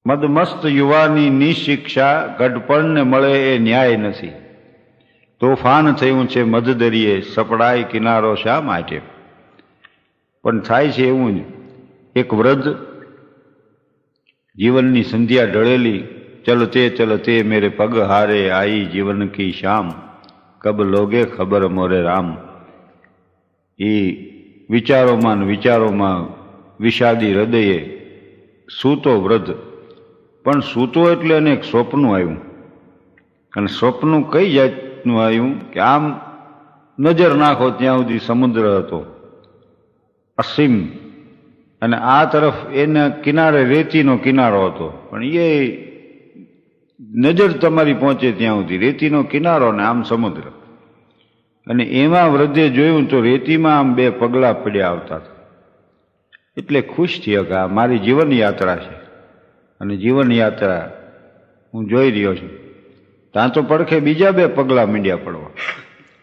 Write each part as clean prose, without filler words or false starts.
મદમસ્ત યુવાની નિશિક્ષા ગઢપણને મળે એ ન્યાય નથી. તોફાન થયું છે મધદરિયે સપડાય કિનારો શા માટે? પણ થાય છે એવું જ. એક વૃદ્ધ જીવનની સંધ્યા ઢળેલી, ચલતે ચલતે મેરે પગ હારે આઈ જીવન કી શામ, કબ લોગે ખબર મોરે રામ. એ વિચારોમાં વિષાદી હૃદયે સૂતો વૃદ્ધ. પણ સૂતો એટલે એને એક સ્વપ્ન આવ્યું. અને સ્વપ્ન કઈ જાતનું આવ્યું કે આમ નજર નાખો ત્યાં સુધી સમુદ્ર હતો અસીમ, અને આ તરફ એના કિનારે રેતીનો કિનારો હતો. પણ એ નજર તમારી પહોંચે ત્યાં સુધી રેતીનો કિનારો ને આમ સમુદ્ર. અને એમાં વૃદ્ધે જોયું તો રેતીમાં આમ બે પગલા પડ્યા આવતા હતા. એટલે ખુશ થયા કે આ મારી જીવન યાત્રા છે, અને જીવન યાત્રા હું જોઈ રહ્યો છું. ત્યાં તો પડખે બીજા બે પગલા મીંડ્યા પડવા.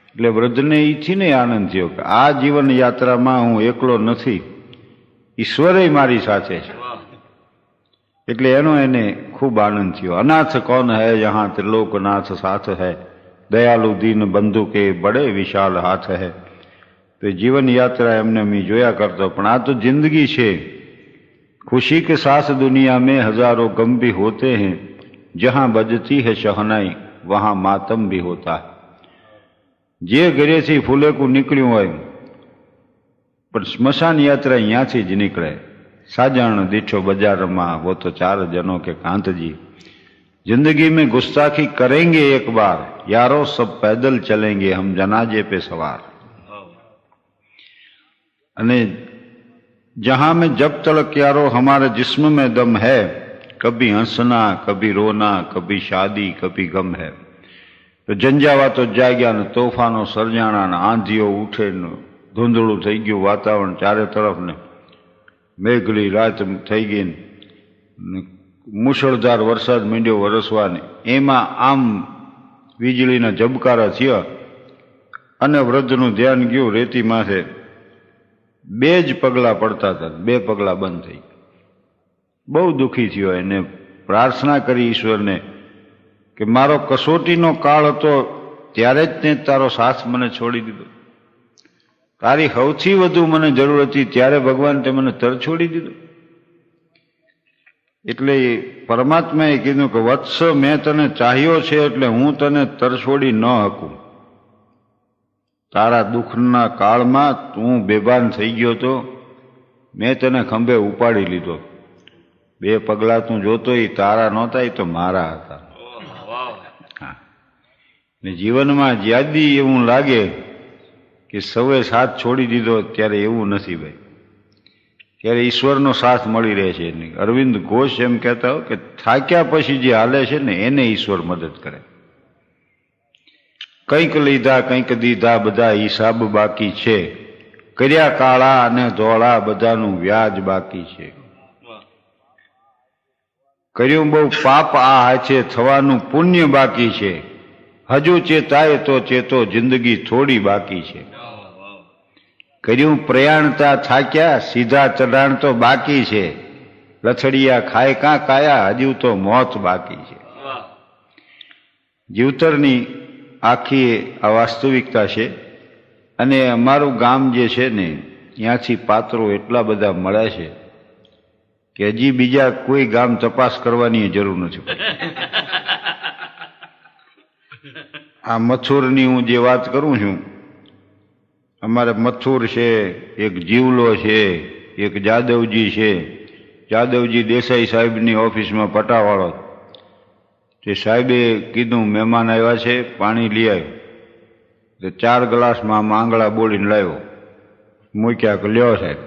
એટલે વૃદ્ધને ઈથીને આનંદ થયો કે આ જીવન યાત્રામાં હું એકલો નથી, ઈશ્વરે મારી સાથે છે. એટલે એને ખૂબ આનંદ થયો. અનાથ કોણ હૈ યહાં ત્રિલોકનાથ સાથ હૈ, દયાલુ દીન બંધુ કે બડે વિશાલ હાથ હૈ. તો જીવન યાત્રા એમને મેં જોયા કરતો. પણ આ તો જિંદગી છે. खुशी के साथ दुनिया में हजारों गम भी होते हैं, जहां बजती है शहनाई वहां मातम भी होता है. જે ઘરેથી ફૂલેકું નીકળ્યું હોય, પણ સ્મશાન યાત્રા અહીંયાથી જ નીકળે. સાજણ દીઠો બજારમાં वो तो 4 जनों के कांत जी, जिंदगी में गुस्ताखी करेंगे एक बार, यारो सब पैदल चलेंगे हम जनाजे पे सवार. અને जहां में जब तलक यारो हमारे जिस्म में दम है, कभी हंसना कभी रोना कभी शादी कभी गम है. तो झंझावातो जाग्या ने तोफानो सर्जाणा ने आंधियो उठे ने धूंधळું થઈ ગયું વાતાવરણ ચારે તરફ ને મેઘલી રાત થઈ ગઈ ને મુશળધાર વરસાદ માંડ્યો વરસવાને. એમાં આમ વીજળીના ઝબકારા થયા અને વૃદ્ધનું ધ્યાન ગયું રેતી માથે. 2 જ પગલા પડતા હતા, 2 પગલા બંધ થઈ. બહુ દુઃખી થયો. એને પ્રાર્થના કરી ઈશ્વરને કે મારો કસોટીનો કાળ હતો ત્યારે જ તે તારો સાથ મને છોડી દીધો. તારી સૌથી વધુ મને જરૂર હતી ત્યારે ભગવાન તે મને તર છોડી દીધો. એટલે પરમાત્માએ કીધું કે વત્સ મેં તને ચાહ્યો છે એટલે હું તને તર છોડી ન શકું. તારા દુઃખના કાળમાં તું બેભાન થઈ ગયો તો મેં તને ખંભે ઉપાડી લીધો. 2 પગલા તું જોતો એ તારા નહોતા, એ તો મારા હતા. ને જીવનમાં જ્યાદી એવું લાગે કે સૌએ સાથ છોડી દીધો ત્યારે એવું નથી ભાઈ, ત્યારે ઈશ્વરનો સાથ મળી રહે છે. અરવિંદ ઘોષ એમ કહેતા હોય કે થાક્યા પછી જે હાલે છે ને એને ઈશ્વર મદદ કરે. કંઈક લીધા કંઈક દીધા બધા હિસાબ બાકી છે, કર્યા કાળા અને ધોળા બધાનું વ્યાજ બાકી છે. કર્યું બહુ પાપ આ હાથે થવાનું પુણ્ય બાકી છે, હજુ ચેતાય તો ચેતો જિંદગી થોડી બાકી છે. કર્યું પ્રયાણતા થાક્યા સીધા ચઢાણ તો બાકી છે, લથડિયા ખાય કાં કાયા હજુ તો મોત બાકી છે. જીવતરની આખી આ વાસ્તવિકતા છે. અને અમારું ગામ જે છે ને ત્યાંથી પાત્રો એટલા બધા મળે છે કે હજી બીજા કોઈ ગામ તપાસ કરવાની જરૂર નથી. આ મથુરની હું જે વાત કરું છું, અમારે મથુર છે, એક જીવલો છે, એક જાદવજી છે. જાદવજી દેસાઈ સાહેબની ઓફિસમાં પટાવાળો. તે સાહેબે કીધું મહેમાન આવ્યા છે પાણી લઈ આવ્યો. તો 4 ગ્લાસમાં માંગળા બોલીને લાવ્યો, મૂક્યા કે લ્યો સાહેબ.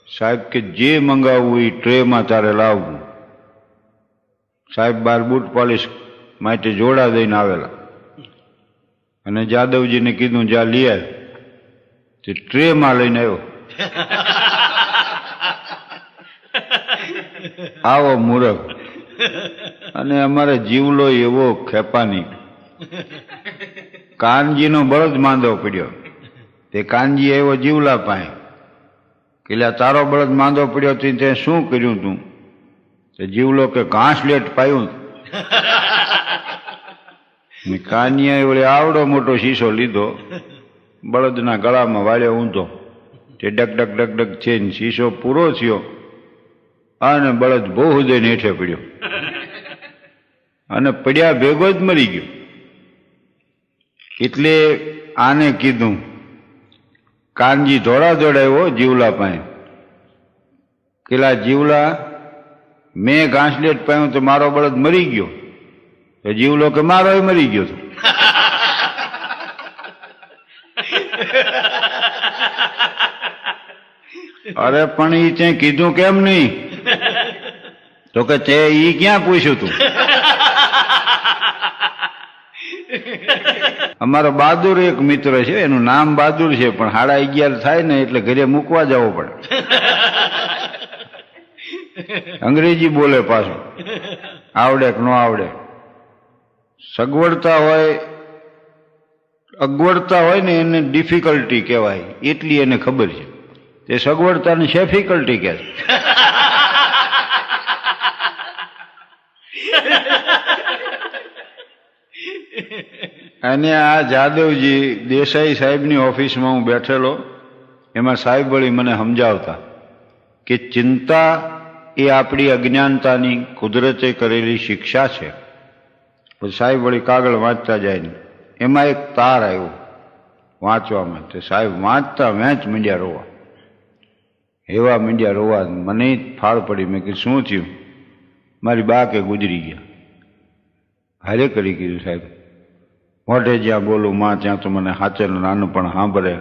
સાહેબ કે જે મંગાવવું એ ટ્રેમાં તારે લાવવું. સાહેબ 12 બૂટ પોલિશ માટે જોડા દઈને આવેલા. અને જાદવજીને કીધું જા લઈ આવ. તે ટ્રેમાં લઈને આવ્યો. આવો મૂરખ. અને અમારે જીવલો એવો ખેપાની. કાનજીનો બળદ માંદો પડ્યો. તે કાનજી આવ્યો જીવલા પાસે કે તારો બળદ માંદો પડ્યો તે શું કર્યું તું? જીવલો કે ઘાસલેટ પાયું. કાનિયાએ વળી આવડો મોટો શીશો લીધો, બળદના ગળામાં વાળ્યો ઊંધો, તે ડગ ડગ ડગ ડગ છે, શીશો પૂરો થયો અને બળદ બહુ હૃદય હેઠે પડ્યો અને પડ્યા ભેગો જ મરી ગયો. એટલે આને કીધું, કાનજી ધોળા દોડાવ્યો જીવલા પાસે, પેલા જીવલા મેં ઘાસલેટ પાયું તો મારો બળદ મરી ગયો. તો જીવલો કે મારો મરી ગયો હતો. અરે પણ ઈ તે કીધું કેમ નહીં? તો કે તે ઈ ક્યાં પૂછ્યું તું? અમારો બહાદુર એક મિત્ર છે, એનું નામ બહાદુર છે, પણ 11:30 થાય ને એટલે ઘરે મૂકવા જવો પડે. અંગ્રેજી બોલે પાછું, આવડે કે ન આવડે. સગવડતા હોય, અગવડતા હોય ને એને ડિફિકલ્ટી કહેવાય, એટલી એને ખબર છે. તે સગવડતાને સેફિકલ્ટી કહે છે. અને આ જાદવજી દેસાઈ સાહેબની ઓફિસમાં હું બેઠેલો, એમાં સાહેબ વળી મને સમજાવતા કે ચિંતા એ આપણી અજ્ઞાનતાની કુદરતે કરેલી શિક્ષા છે. પછી સાહેબ વળી કાગળ વાંચતા જાય ને એમાં એક તાર આવ્યો વાંચવામાં, તે સાહેબ વાંચતા વેચ મીંડ્યા રોવા, એવા મીંડ્યા રોવા. મને ફાળ પડી. મેં કીધું શું થયું? મારી બા કે ગુજરી ગયા. હારે કરી કીધું સાહેબ, મોઢે જ્યાં બોલું માં ત્યાં તો મને હાચે નાનું પણ સાંભળે.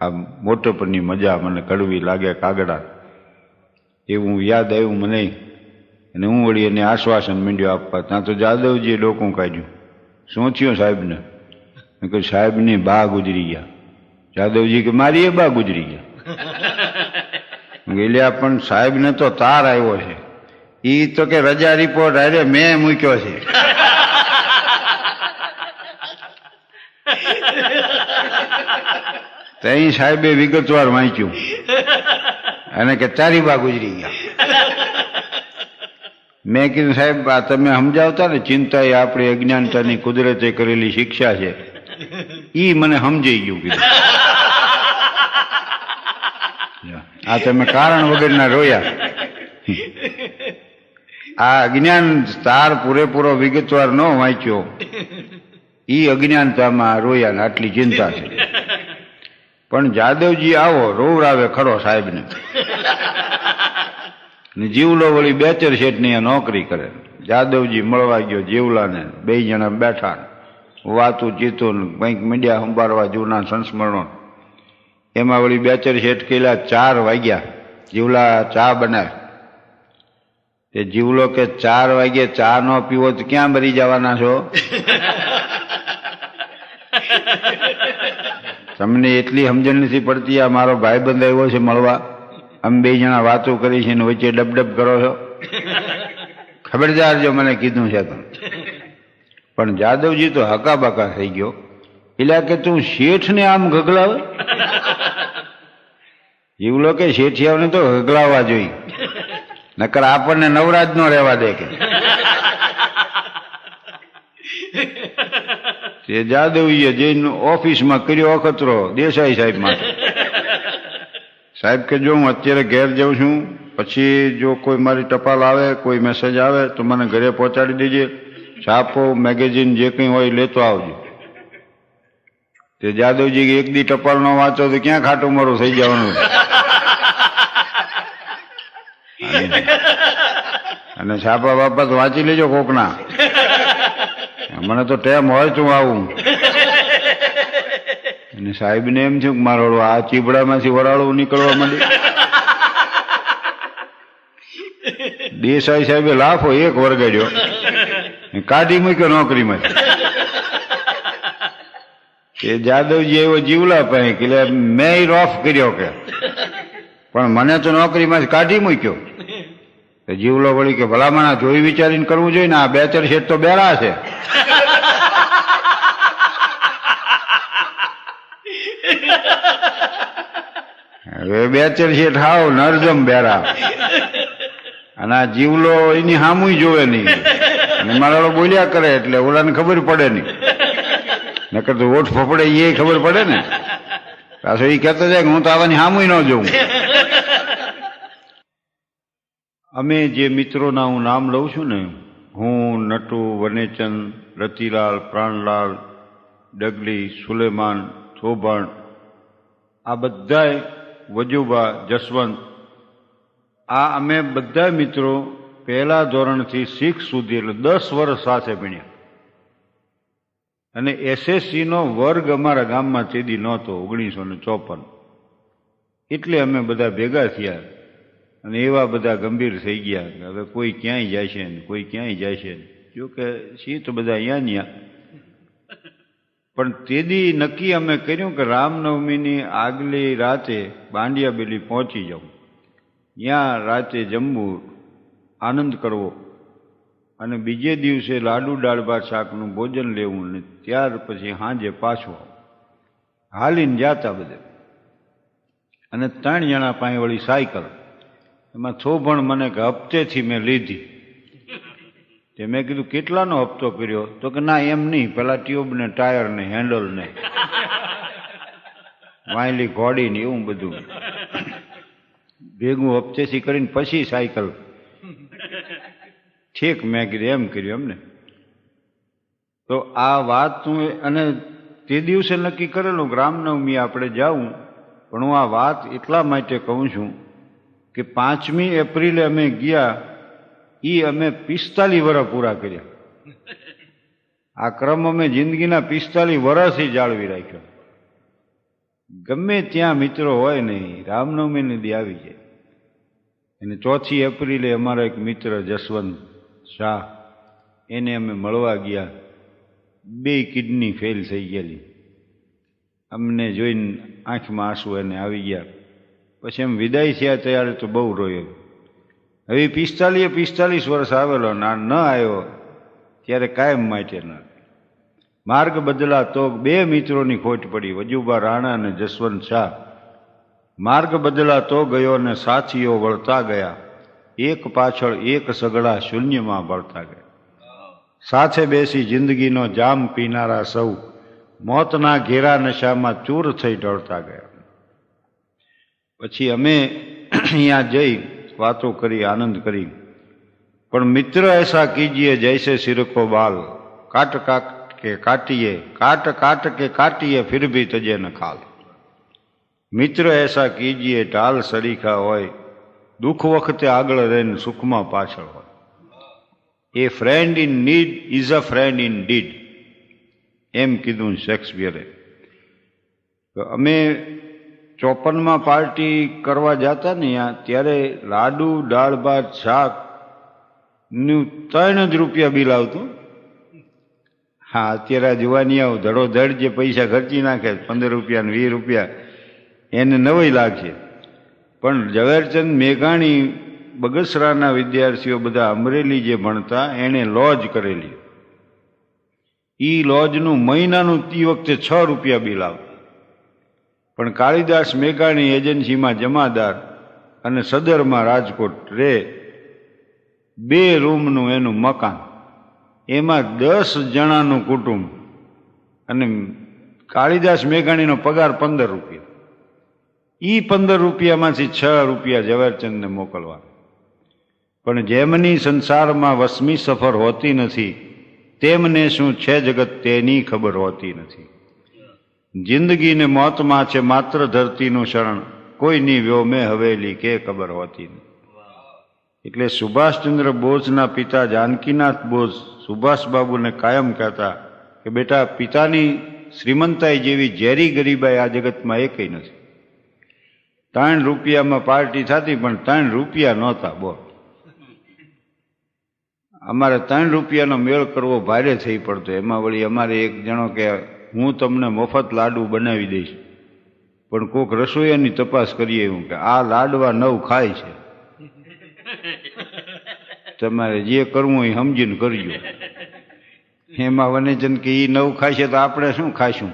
આ મોટપણની મજા મને કડવી લાગે કાગડા, એવું યાદ આવ્યું મને. અને હું વળી એને આશ્વાસન માંડ્યો આપવા. ત્યાં તો જાદવજીએ ડોકું કાઢ્યું. શું થયું સાહેબને? મેં કહ્યું સાહેબની બા ગુજરી ગયા. જાદવજી કે મારી એ બા ગુજરી ગયા. ગયેલા પણ સાહેબને તો તાર આવ્યો છે. ઈ તો કે રજા રિપોર્ટ અરે મેં મૂક્યો છે. ત્યાં સાહેબે વિગતવાર વાંચ્યું અને કે તારી બા ગુજરી ગયા. મેં કીધું સાહેબ આ તમે સમજાવતા ને, ચિંતા એ આપણી અજ્ઞાનતાની કુદરતે કરેલી શિક્ષા છે, ઈ મને સમજાઈ ગયું. કીધું આ તમે કારણ વગરના રોયા. આ અજ્ઞાન તાર પૂરેપૂરો વિગતવાર ન વાંચ્યો, ઈ અજ્ઞાનતામાં રોયા ને આટલી ચિંતા છે. પણ જાદવજી આવો રોવરાવે ખરો સાહેબને. જીવલો વળી બેચર શેઠની નોકરી કરે. જાદવજી મળવા ગયો જીવલાને, 2 જણા બેઠા, વાતું ચીતું કંઈક મીડિયા સંભાળવા જૂના સંસ્મરણો. એમાં વળી બેચર શેઠ કેલા 4 વાગ્યા, જીવલા ચા બનાવે. તે જીવલો કે 4 વાગે ચા ન પીવો તો ક્યાં મરી જવાના છો? તમને એટલી સમજણ નથી પડતી? આ મારો ભાઈબંધ આવ્યો છે મળવા, અમે 2 જણા વાતો કરી છે ને વચ્ચે ડબડબ કરો છો. ખબરદાર જો મને કીધું છે તો. પણ જાદવજી તો હકાબકા થઈ ગયો. એટલે કે તું શેઠને આમ ગગલાવે? જીવલો કે શેઠિયાઓને તો ગગલાવવા જોઈએ, નકર આપણને નવરાજ નો રહેવા દે. કે તે જાદવજીએ જઈને ઓફિસમાં કર્યો અખતરો દેસાઈ સાહેબ માટે. સાહેબ કે જો હું અત્યારે ઘેર જાઉં છું, પછી જો કોઈ મારી ટપાલ આવે, કોઈ મેસેજ આવે તો મને ઘરે પહોંચાડી દેજે. છાપો મેગેઝિન જે કંઈ હોય લેતો આવજો. તે જાદવજી એક દી ટપાલ નો વાંચો તો ક્યાં ખાટું મારું થઈ જવાનું. અને છાપા બાપા તો વાંચી લેજો કોકના, મને તો ટેમ હોય તો આવું. અને સાહેબને એમ થયું કે મારો આ ચીબડામાંથી વરાળું નીકળવા માંડ્યું. દેસાઈ સાહેબે લાફો એક વરગાડ્યો, કાઢી મૂક્યો નોકરીમાંથી. એ જાદવજી એવો જીવલા પાસે કે મેં રોફ કર્યો કે, પણ મને તો નોકરીમાંથી કાઢી મૂક્યો. જીવલો વળી કે ભલામણા જોઈ વિચારીને કરવું જોઈએ ને, આ બેચર શેઠ તો બેરા છે. હવે બેચર શેઠ હાવ નરજમ બેરા. અને આ જીવલો એની હામુય જોવે નહીં, અને મારા બોલ્યા કરે એટલે ઓલાને ખબર પડે નહીં, નકર તો ઓઠ ફફડે એ ખબર પડે ને. પાછો એ કહેતો જાય કે હું તો આવાની હામુય ન જોઉં. અમે જે મિત્રોના હું નામ લઉં છું ને, હું, નટુ, વનેચંદ, રતિલાલ, પ્રાણલાલ, ડગલી, સુલેમાન, થોભણ, આ બધાય, વજુબા, જસવંત, આ અમે બધા મિત્રો પહેલા ધોરણથી 6 સુધી એટલે 10 વર્ષ સાથે ભણ્યા. અને SSC નો વર્ગ અમારા ગામમાં તેદી નહોતો 1954. એટલે અમે બધા ભેગા થયા અને એવા બધા ગંભીર થઈ ગયા કે હવે કોઈ ક્યાંય જાય છે ને કોઈ ક્યાંય જાય છે. જો કે છીએ તો બધા અહીંયા. પણ તેદી નક્કી અમે કર્યું કે રામનવમીની આગલી રાતે બાંડિયા બેલી પહોંચી જાઉં, ત્યાં રાતે જમવું, આનંદ કરવો, અને બીજે દિવસે લાડુ દાળ ભાત શાકનું ભોજન લેવું, ને ત્યાર પછી સાંજે પાછું આવું. હાલીને જાતા બધે. અને 3 જણા પાસે વળી સાયકલ, એમાં થોભણ મને કે હપ્તેથી મેં લીધી. તે મેં કીધું કેટલાનો હપ્તો કર્યો? તો કે ના એમ નહીં, પેલા ટ્યુબ ને ટાયર ને હેન્ડલ ને વાયલી ઘોડી ને એવું બધું ભેગું હપ્તેથી કરીને પછી સાયકલ. ઠીક, મેં કીધું એમ કર્યું એમને. તો આ વાત હું, અને તે દિવસે નક્કી કરેલું રામનવમી આપણે જાવું. પણ હું આ વાત એટલા માટે કહું છું કે 5મી એપ્રિલે અમે ગયા, એ અમે 45 વર્ષ પૂરા કર્યા. આ ક્રમ અમે જિંદગીના 45 વર્ષથી જાળવી રાખ્યો. ગમે ત્યાં મિત્રો હોય નહીં, રામનવમીને દી આવી જાય. અને 4 એપ્રિલે અમારા એક મિત્ર જસવંત શાહ, એને અમે મળવા ગયા. 2 કિડની ફેલ થઈ ગયેલી. અમને જોઈને આંખમાં આંસુ એને આવી ગયા. પછી એમ વિદાય થયા ત્યારે તો બહુ રોયો. હવે 45 વર્ષ આવેલો ના ન આવ્યો ત્યારે કાયમ માટે ના. માર્ગ બદલા તો 2 મિત્રોની ખોટ પડી, વજુબા રાણા અને જસવંત શાહ. માર્ગ બદલા તો ગયો ને સાથીઓ વળતા ગયા, એક પાછળ એક સગડા શૂન્યમાં ભળતા ગયા. સાથે બેસી જિંદગીનો જામ પીનારા સૌ, મોતના ઘેરા નશામાં ચૂર થઈ ઢળતા ગયા. પછી અમે અહીંયા જઈ વાતો કરી, આનંદ કરી. પણ મિત્ર એસા કીજીએ જૈસે સિર કો બાલ, કાટ કાટ કે કાટીએ, કાટ કાટ કે કાટીએ ફિર ભી તજે ન ખાલ. મિત્ર એસા કીજીએ ઢાલ સરીખા હોય, દુઃખ વખતે આગળ રહીને સુખમાં પાછળ હોય. A friend in need is a friend in deed, એમ કીધું શેક્સપિયરે. અમે 54માં પાર્ટી કરવા જતા ને ત્યારે લાડુ દાળ ભાત શાક નું 3 જ રૂપિયા બિલ આવતું. હા, અત્યારે જોવાની આવું ધડોધડ જે પૈસા ખર્ચી નાખે 15 રૂપિયા ને 20 રૂપિયા, એને નવાઈ લાગશે. પણ ઝવેરચંદ મેઘાણી બગસરાના વિદ્યાર્થીઓ બધા અમરેલી જે ભણતા, એણે લોજ કરેલી. એ લોજનું મહિનાનું તે વખતે 6 રૂપિયા બિલ આવતું. પણ કાળીદાસ મેઘાણી એજન્સીમાં જમાદાર અને સદરમાં રાજકોટ રે, 2 રૂમનું એનું મકાન, એમાં 10 જણાનું કુટુંબ, અને કાળીદાસ મેઘાણીનો પગાર 15 રૂપિયા. એ 15 રૂપિયામાંથી 6 રૂપિયા ઝવેરચંદને મોકલવા. પણ જેમની સંસારમાં વસમી સફર હોતી નથી, તેમને શું છે જગત તેની ખબર હોતી નથી. જિંદગીને મોતમાં છે માત્ર ધરતીનું શરણ, કોઈની વ્યોમે હવેલી કે ખબર હોતી નથી. એટલે સુભાષચંદ્ર બોઝના પિતા જાનકીનાથ બોઝ સુભાષબાબુને કાયમ કહેતા કે બેટા, પિતાની શ્રીમંતાઈ જેવી ઝેરી ગરીબાઈ આ જગતમાં એકેય નથી. 3 રૂપિયામાં પાર્ટી થતી, પણ 3 રૂપિયા નહોતા. બોલ, અમારે 3 રૂપિયાનો મેળ કરવો ભારે થઈ પડતો. એમાં વળી અમારે એક જણો કે હું તમને મફત લાડુ બનાવી દઈશ, પણ કોઈક રસોઈયાની તપાસ કરીએ એવું કે આ લાડવા 9 ખાય છે, તમારે જે કરવું એ સમજીને કરજો. એમાં વનેચંદ કે એ 9 ખાય છે તો આપણે શું ખાઈશું?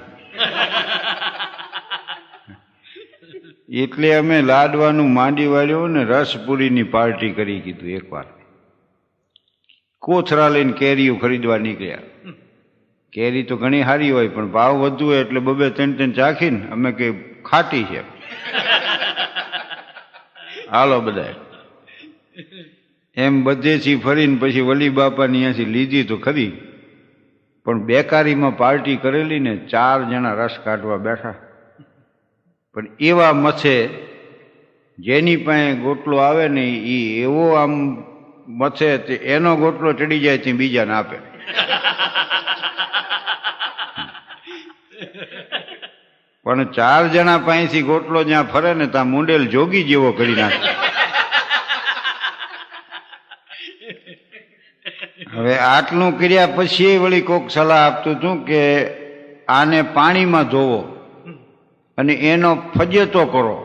એટલે અમે લાડવાનું માંડી વાળ્યું ને રસપુરીની પાર્ટી કરી કીધું એકવાર. કોથરા લઈને કેરીઓ ખરીદવા નીકળ્યા. કેરી તો ઘણી સારી હોય પણ ભાવ વધુ હોય એટલે બબે ત્રણ ચાખીને અમે કે ખાટી છે, હાલો બધા એમ બધેથી ફરીને પછી વલી બાપાની અહીંયાથી લીધી તો ખરી, પણ બેકારીમાં પાર્ટી કરેલી ને 4 જણા રસ કાઢવા બેઠા. પણ એવા મથે જેની પાસે ગોટલો આવે ને એ એવો આમ મથે તે એનો ગોટલો ચડી જાય તે બીજાને આપે. પણ 4 જણા પાસેથી ગોટલો જ્યાં ફરે ને ત્યાં મુંડેલ જોગી જેવો કરી નાખે. હવે આટલું કર્યા પછી વળી કોક સલાહ આપતું હતું કે આને પાણીમાં ધોવો અને એનો ફજેતો કરો.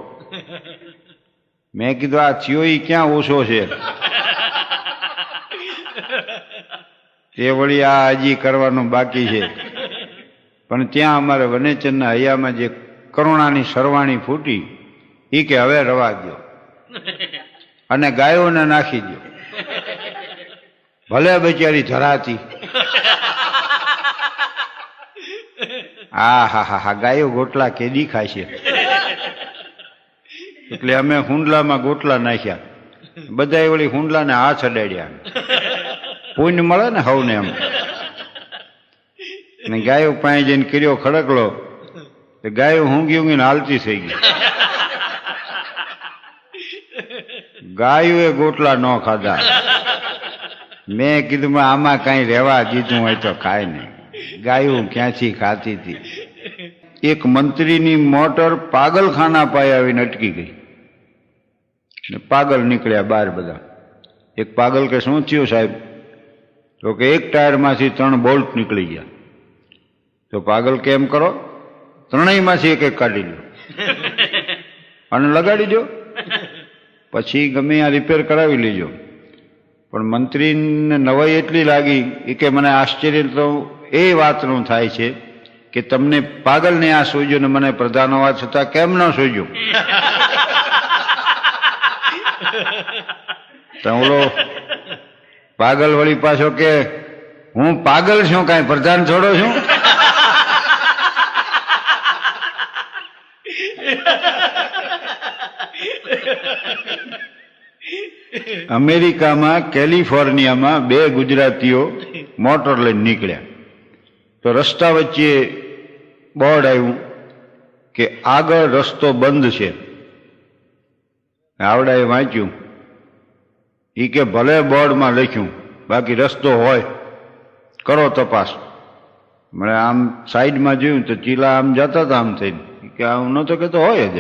મેં કીધું આ થયો ઈ ક્યાં ઓછો છે, તે વળી આ હજી કરવાનું બાકી છે. પણ ત્યાં અમારે વનેચરના હૈયામાં જે કરુણાની સરવાણી ફૂટી એ કે હવે રવા દો અને ગાયોને નાખી દો, ભલે બિચારી ધરાતી. હા ગાયો ગોટલા કેદી ખાય છે. એટલે અમે હુંડલામાં ગોટલા નાખ્યા, બધા વળી હુંડલાને હાથ અડાડ્યા, પુણ્ય મળે ને હવને એમ. અને ગાયો પાસે જઈને કર્યો ખડકલો, ગાયો ઊંઘી ઊંઘીને હાલતી થઈ ગઈ. ગાયો એ ગોટલા ન ખાધા. મેં કીધું આમાં કઈ રહેવા દીધું હોય તો ખાય નહીં, ગાયું ક્યાંથી ખાતી હતી. એક મંત્રીની મોટર પાગલખાના પાસે આવીને અટકી ગઈ ને પાગલ નીકળ્યા બહાર બધા. એક પાગલ કે શું થયું સાહેબ? તો કે એક ટાયરમાંથી 3 બોલ્ટ નીકળી ગયા. તો પાગલ કે એમ કરો, ત્રણેયમાંથી એક કાઢી લો અને લગાડી દો, પછી ગમે આ રિપેર કરાવી લેજો. પણ મંત્રીને નવાઈ એટલી લાગી કે મને આશ્ચર્ય તો એ વાતનું થાય છે કે તમને પાગલને આ સૂજ્યું ને મને પ્રધાન હોવા છતાં કેમ ન સૂજ્યું? તો ઓલો પાગલ વળી પાછો કે હું પાગલ છું, કાંઈ પ્રધાન થોડો છું. અમેરિકામાં કેલિફોર્નિયામાં 2 ગુજરાતીઓ મોટર લઈને નીકળ્યા તો રસ્તા વચ્ચે બોર્ડ આવ્યું કે આગળ રસ્તો બંધ છે. આવડાએ વાંચ્યું, એ કે ભલે બોર્ડમાં લખ્યું, બાકી રસ્તો હોય કરો તપાસ. મને આમ સાઈડમાં જોયું તો ચીલા આમ જતા હતા આમ થઈને, કે આમ નતો કે તો હોય જ.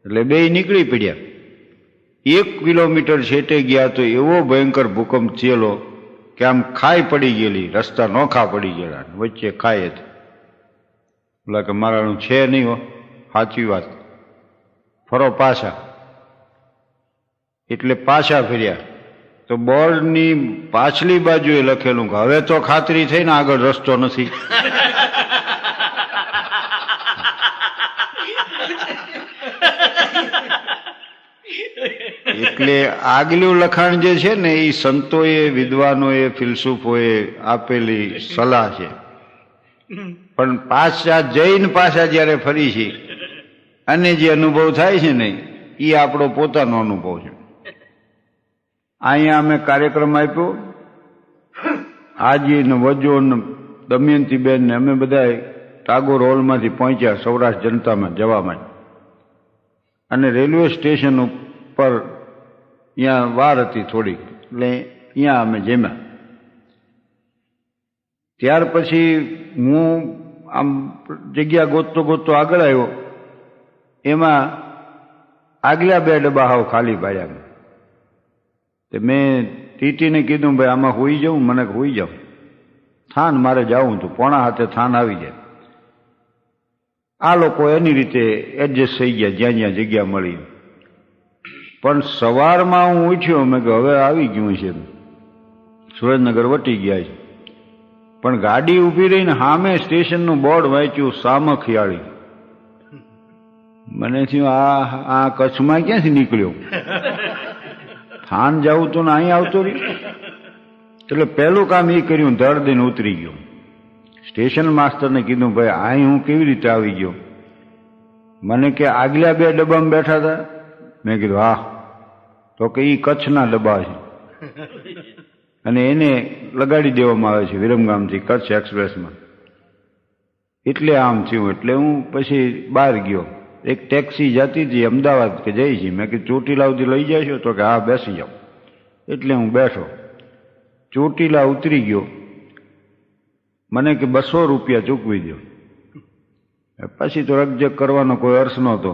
એટલે 2 નીકળી પડ્યા. 1 કિલોમીટર છેટે ગયા તો એવો ભયંકર ભૂકંપ થયેલો કે આમ ખાઈ પડી ગયેલી, રસ્તા નોખા પડી ગયેલા, વચ્ચે ખાઈ હતી. એટલે કે મારાનું છે નહીં હો, સાચી વાત, ફરો પાછા. એટલે પાછા ફર્યા તો બોર્ડની પાછલી બાજુએ લખેલું કે હવે તો ખાતરી થઈ ને આગળ રસ્તો નથી. એટલે આગલું લખાણ જે છે ને એ સંતોએ, વિદ્વાનોએ, ફિલસૂફોએ આપેલી સલાહ છે. પણ પાછા જઈને પાછા જયારે ફરી છે અને જે અનુભવ થાય છે ને એ આપણો પોતાનો અનુભવ છે. અહીંયા અમે કાર્યક્રમ આપ્યો, આજી ને વજો ને દમયંતીબેન ને અમે બધા ટાગોર હોલમાંથી પહોંચ્યા સૌરાષ્ટ્ર જનતામાં જવા માટે. અને રેલવે સ્ટેશન ઉપર ત્યાં વાર હતી થોડીક, એટલે ત્યાં અમે જમ્યા. ત્યાર પછી હું આમ જગ્યા ગોતતો આગળ આવ્યો, એમાં આગલા 2 ડબ્બા હાવ ખાલી પાડ્યા. મેં ટીટીને કીધું ભાઈ આમાં હોઈ જાઉં, મને હોઈ જાઉં, થાન મારે જવું હતું, 6:30 થાન આવી જાય. આ લોકો એની રીતે એડજસ્ટ થઈ ગયા જ્યાં જ્યાં જગ્યા મળી. પણ સવારમાં હું ઉઠ્યો, મેં કે હવે આવી ગયું છે, સુરેન્દ્રનગર વટી ગયા છે. પણ ગાડી ઊભી રહીને સામે સ્ટેશનનું બોર્ડ વાંચ્યું સામખિયાળી. મને થયું આ કચ્છમાં ક્યાંથી નીકળ્યો, થાન જવું તો ને અહીં આવતો રહ્યો. એટલે પહેલું કામ એ કર્યું, ધડ દઈને ઉતરી ગયો. સ્ટેશન માસ્ટરને કીધું, ભાઈ અહીં હું કેવી રીતે આવી ગયો? મને કે આગલા 2 ડબ્બામાં બેઠા હતા. મેં કીધું હા. તો કે એ કચ્છના ડબ્બા છે અને એને લગાડી દેવામાં આવે છે વિરમગામથી કચ્છ એક્સપ્રેસમાં. એટલે આમ થયું. એટલે હું પછી બહાર ગયો. એક ટેક્સી જતી હતી અમદાવાદ કે જઈ છે. મેં કીધું ચોટીલા સુધી લઈ જશો? તો કે હા બેસી જાઓ. એટલે હું બેઠો. ચોટીલા ઉતરી ગયો. મને કે 200 રૂપિયા ચૂકવી દો. પછી તો રકજક કરવાનો કોઈ અર્થ નહોતો.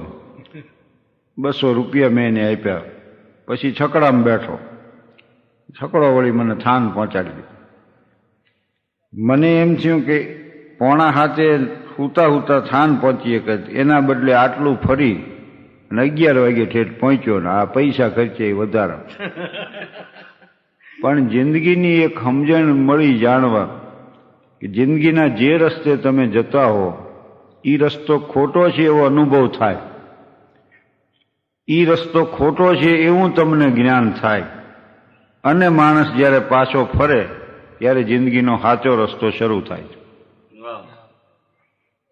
200 રૂપિયા મેં એને આપ્યા. પછી છકડામાં બેઠો. છકડો વળી મને થાન પહોંચાડી દીધો. મને એમ થયું કે 6:45 હુતા હુતા થાન પહોંચીએ કે એના બદલે આટલું ફરી અને 11 વાગે ઠેઠ પહોંચ્યો ને આ પૈસા ખર્ચે એ વધારે. પણ જિંદગીની એક સમજણ મળી જાણવા કે જિંદગીના જે રસ્તે તમે જતા હો એ રસ્તો ખોટો છે એવો અનુભવ થાય. એ રસ્તો ખોટો છે એવું તમને જ્ઞાન થાય. અને માણસ જ્યારે પાછો ફરે ત્યારે જિંદગીનો સાચો રસ્તો શરૂ થાય છે.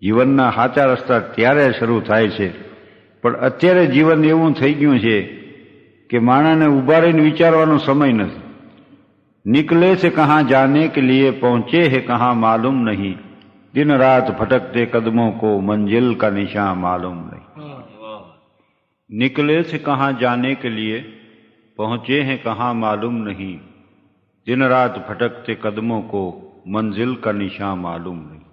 જીવનના સાચા રસ્તા ત્યારે શરૂ થાય છે. પણ અત્યારે જીવન એવું થઈ ગયું છે કે માણસને ઉભા રહીને વિચારવાનો સમય નથી. निकले से कहाँ जाने के लिए पहुंचे है कहाँ मालूम नहीं, दिन रात भटकते कदमों को मंजिल का निशान मालूम नहीं. निकले से कहाँ जाने के लिए पहुंचे हैं कहाँ मालूम नहीं, दिन रात भटकते कदमों को मंजिल का निशान मालूम नहीं.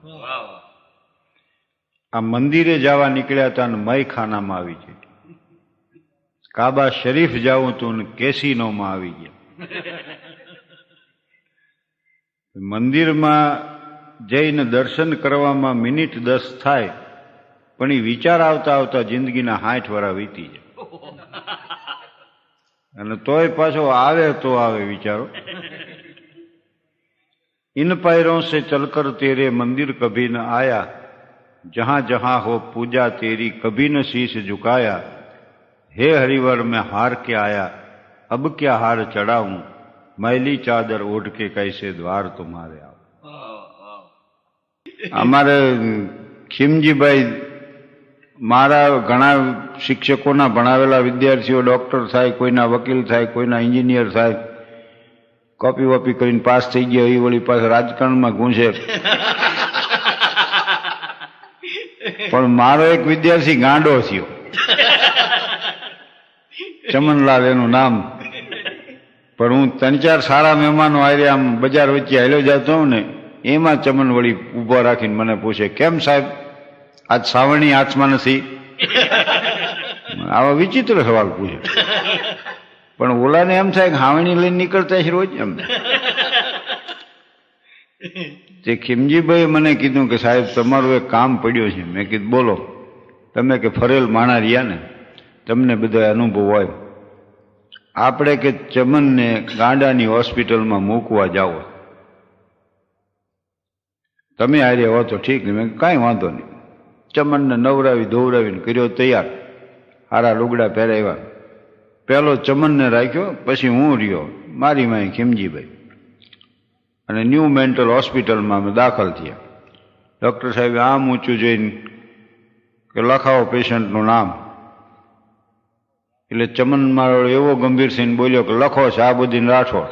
આ મંદિરે જવા નીકળ્યા હતા ને મય ખાનામાં આવી ગયા. કાબા શરીફ જાવું તું ને કેસીનોમાં આવી ગયા. મંદિરમાં જઈને દર્શન કરવામાં મિનિટ 10 થાય પણ એ વિચાર આવતા આવતા જિંદગીના 60 વર્ષ વીતી જાય. અને તોય પાછો આવે તો આવે વિચારો. इन पैरों से चलकर तेरे मंदिर कभी न आया, जहां जहां हो पूजा तेरी कभी न शीश झुकाया. हे हरिवर मैं हार के आया, अब क्या हार चढ़ाऊं, मैली चादर ओढ़ के कैसे द्वार तुम्हारे आओ. અમારે ખીમજીભાઈ મારા ઘણા શિક્ષકોના ભણાવેલા વિદ્યાર્થીઓ ડોક્ટર થાય, કોઈના વકીલ થાય, કોઈના એન્જિનિયર થાય, કોપી વોપી કરીને પાસ થઈ ગયા. એ વળી પાસે રાજકારણમાં ઘૂંસે. પણ મારો એક વિદ્યાર્થી ગાંડો થયો, ચમનલાલ એનું નામ. પણ હું 3-4 સારા મહેમાનો આરે આમ બજાર વચ્ચે હાલ્યો જતો હોઉં ને એમાં ચમન વળી ઉભો રાખીને મને પૂછે, કેમ સાહેબ આજ સાવરણી હાથમાં નથી? આવા વિચિત્ર સવાલ પૂછે. પણ ઓલાને એમ થાય કે હાવણી લઈને નીકળતા છે રોજ એમ. તે ખીમજીભાઈ મને કીધું કે સાહેબ તમારું એક કામ પડ્યું છે. મેં કીધું બોલો. તમે કે ફરેલ માણા રહ્યા ને, તમને બધા અનુભવ હોય. આપણે કે ચમનને ગાંડાની હોસ્પિટલમાં મૂકવા જાઓ, તમે હારે હો તો ઠીક. મેં કાંઈ વાંધો નહીં. ચમનને નવરાવી ધોવરાવીને કર્યો તૈયાર, હારા લુગડા પહેરાવ્યા. પહેલો ચમનને રાખ્યો, પછી હું રહ્યો, મારી માય ખીમજીભાઈ. અને ન્યૂ મેન્ટલ હોસ્પિટલમાં અમે દાખલ થયા. ડૉક્ટર સાહેબે આમ ઊંચું જોઈને કે લખાવો પેશન્ટનું નામ. એટલે ચમન મારો એવો ગંભીર થઈને બોલ્યો કે લખો શાહબુદ્દીન રાઠોડ.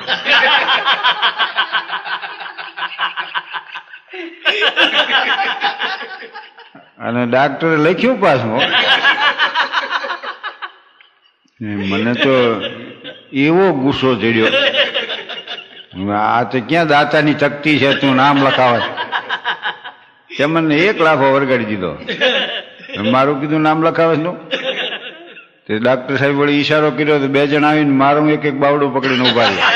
અને ડાક્ટરે લખ્યું પાછું. મને તો એવો ગુસ્સો ચડ્યો. આ તો ક્યાં દાતાની તકતી છે, તું નામ લખાવે. ચમનને 1 લાફો વરગાડી દીધો. મારું કીધું નામ લખાવે નું. તે ડાક્ટર સાહેબ વળી ઈશારો કર્યો તો 2 જણ આવીને મારું એક બાવડું પકડીને ઉભા રહ્યા.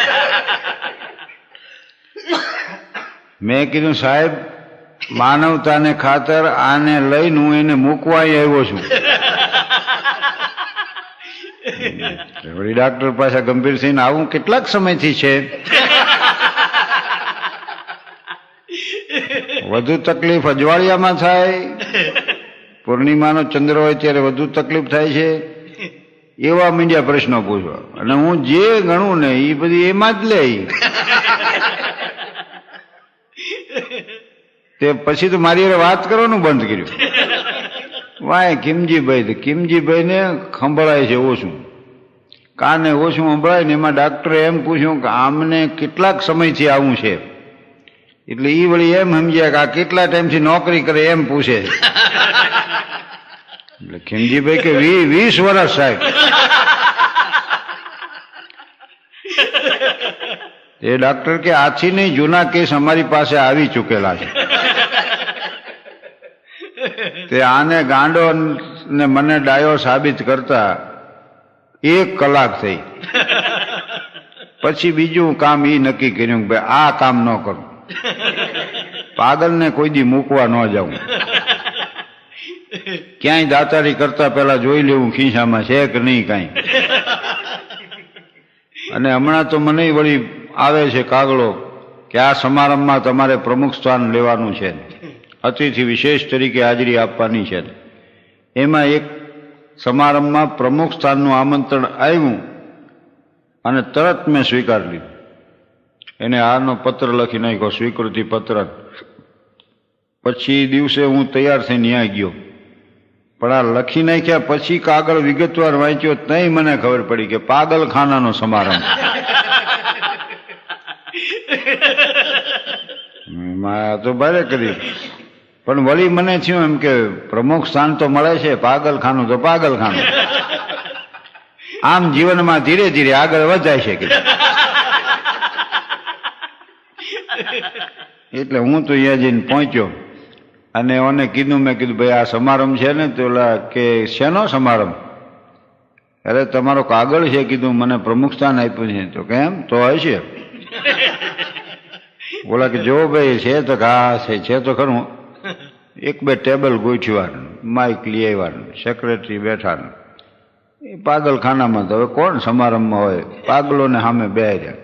મેં કીધું સાહેબ માનવતાને ખાતર આને લઈને હું એને મૂકવા આવ્યો છું. વળી ડાક્ટર પાસે ગંભીર થઈને આવું કેટલાક સમયથી છે, વધુ તકલીફ અજવાળિયામાં થાય પૂર્ણિમાનો ચંદ્ર હોય ત્યારે વધુ તકલીફ થાય છે, એવા મીડિયા પ્રશ્નો પૂછવા. અને હું જે ગણું ને એ બધી એમાં જ લે. તે પછી તો મારી હારે વાત કરવાનું બંધ કર્યું. વાય કિમજીભાઈ ને સંભળાય છે ઓછું, કાને ઓછું સંભળાય ને. એમાં ડાક્ટરે એમ પૂછ્યું કે આમને કેટલાક સમયથી આવું છે, એટલે એ વળી એમ સમજ્યા કે આ કેટલા ટાઈમથી નોકરી કરે એમ પૂછે. એટલે ખીમજીભાઈ કે 20 વર્ષ સાહેબ. એ ડાક્ટર કે આથી નહીં, જૂના કેસ અમારી પાસે આવી ચૂકેલા છે. તે આને ગાંડો ને મને ડાયો સાબિત કરતા 1 કલાક થઈ. પછી બીજું કામ એ નક્કી કર્યું કે ભાઈ આ કામ ન કરું, પાગલને કોઈ દી મૂકવા ન જાઉં. ક્યાંય દાતારી કરતા પેલા જોઈ લેવું ખીસામાં છે કે નહીં કાંઈ. અને હમણાં તો મને વળી આવે છે કાગળો કે આ સમારંભમાં તમારે પ્રમુખ સ્થાન લેવાનું છે, અતિથિ વિશેષ તરીકે હાજરી આપવાની છે. એમાં એક સમારંભમાં પ્રમુખ સ્થાનનું આમંત્રણ આવ્યું અને તરત મેં સ્વીકારી લીધું. એને આનો પત્ર લખી નાખ્યો, સ્વીકૃતિ પત્ર. પછી દિવસે હું તૈયાર થઈને ત્યાં ગયો, પણ આ લખી નાખ્યા પછી કાગળ વિગતવાર વાંચ્યો તઈ મને ખબર પડી કે પાગલખાનાનો સમારંભ. તો ભારે કરી. પણ વળી મને થયું એમ કે પ્રમુખ સ્થાન તો મળે છે, પાગલખાનું તો પાગલખાનું. આમ જીવનમાં ધીરે ધીરે આગળ વધાય છે કે. એટલે હું તો અહીંયા જઈને પહોંચ્યો અને ઓને કીધું, મેં કીધું ભાઈ આ સમારંભ છે ને? તો ઓલા કે શેનો સમારંભ? અરે તમારો કાગળ છે. કીધું મને પ્રમુખ સ્થાન આપ્યું છે. તો કેમ? તો હશે. બોલા કે જો ભાઈ છે તો હા છે તો ખરું. 1-2 ટેબલ ગોઠવ્યા, માઇક લઈ આવ્યા, સેક્રેટરી બેઠા. એ પાગલખાનામાં તો હવે કોણ સમારંભમાં હોય? પાગલોને સામે બેહ્યા,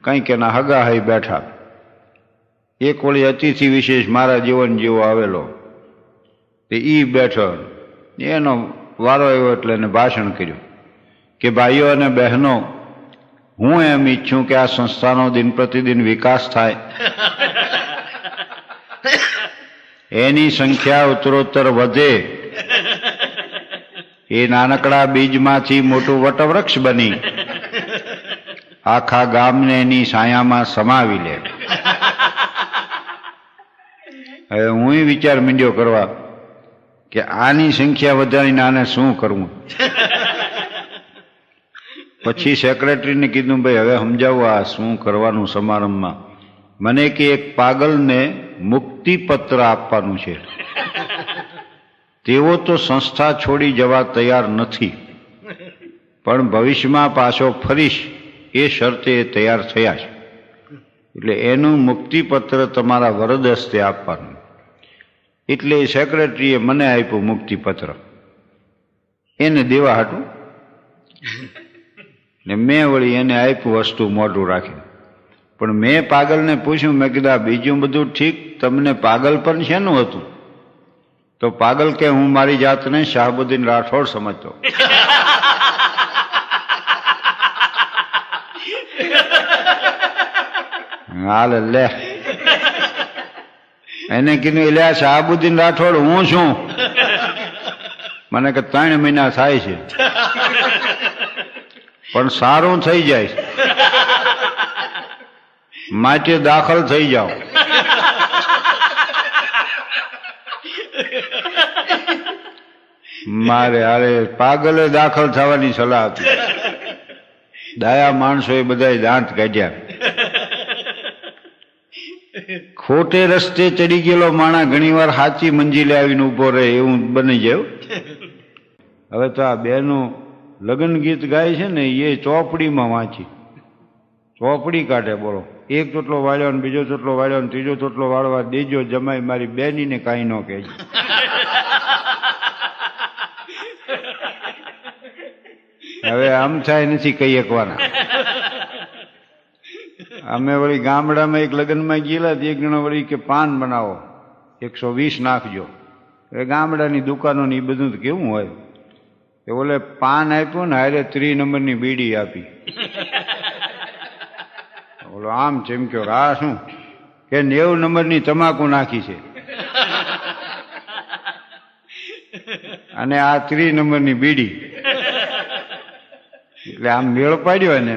કંઈક એના હગાહાઈ બેઠા. એક વળી અતિથિ વિશેષ મારા જીવન જેવો આવેલો, તે ઈ બેઠો. એનો વારો આવ્યો એટલે એને ભાષણ કર્યું કે ભાઈઓ અને બહેનો, હું એમ ઈચ્છું કે આ સંસ્થાનો દિન પ્રતિદિન વિકાસ થાય, એની સંખ્યા ઉત્તરોત્તર વધે, એ નાનકડા બીજમાંથી મોટું વટવૃક્ષ બની આખા ગામને એની છાયામાં સમાવી લે. હવે હું વિચાર માંડ્યો કરવા કે આની સંખ્યા વધારીને આને શું કરવું. પછી સેક્રેટરીને કીધું ભાઈ હવે સમજાવો આ શું કરવાનું સમારંભમાં. મને કે એક પાગલને મુક્તિપત્ર આપવાનું છે, તેઓ તો સંસ્થા છોડી જવા તૈયાર નથી, પણ ભવિષ્યમાં પાછો ફરીશ એ શરતે તૈયાર થયા છે. એટલે એનું મુક્તિપત્ર તમારા વરદ હસ્તે આપવાનું. એટલે સેક્રેટરીએ મને આપ્યું મુક્તિપત્ર, એને દેવા હાટું. ને મેં વળી એને આપ્યું વસ્તુ મોઢું રાખીને. પણ મેં પાગલને પૂછ્યું, મેં કીધું આ બીજું બધું ઠીક, તમને પાગલ પણ શેનું હતું? તો પાગલ કે હું મારી જાતને શાહબુદ્દીન રાઠોડ સમજતો. હાલ લે. એને કીધું એટલે આ શાહબુદ્દીન રાઠોડ હું છું? મને કે 3 મહિના થાય છે, પણ સારું થઈ જાય, માટે દાખલ થઈ જાઓ. મારે અરે પાગલે દાખલ થવાની સલાહ હતી. ડાયા માણસો એ બધા દાંત કાઢ્યા. ખોટે રસ્તે ચડી ગયેલો માણા ઘણી વાર સાચી મંજિલે આવીને ઉભો રહે એવું બની જાય. હવે તો આ બેનું લગ્ન ગીત ગાય છે ને, એ ચોપડીમાં વાંચી ચોપડી કાઢે. બોલો, એક ચોટલો વાળ્યો ને બીજો ચોટલો વાળ્યો ને ત્રીજો ચોટલો વાળવા દેજો જમાઈ મારી બેનીને કાંઈ ન કહેજો. હવે આમ થાય નથી કહી શકવાના. અમે વળી ગામડામાં એક લગ્નમાં ગયેલા, એક જણો વળી કે પાન બનાવો 120 નાખજો. એ ગામડાની દુકાનો ને એ બધું તો કેવું હોય કે ઓલે પાન આપ્યું ને હારે 3 નંબરની બીડી આપી. ઓલો આમ ચમક્યો, આ શું કે 90 નંબરની તમાકુ નાખી છે અને આ 3 નંબરની બીડી. એટલે આમ મેળ પાડ્યો ને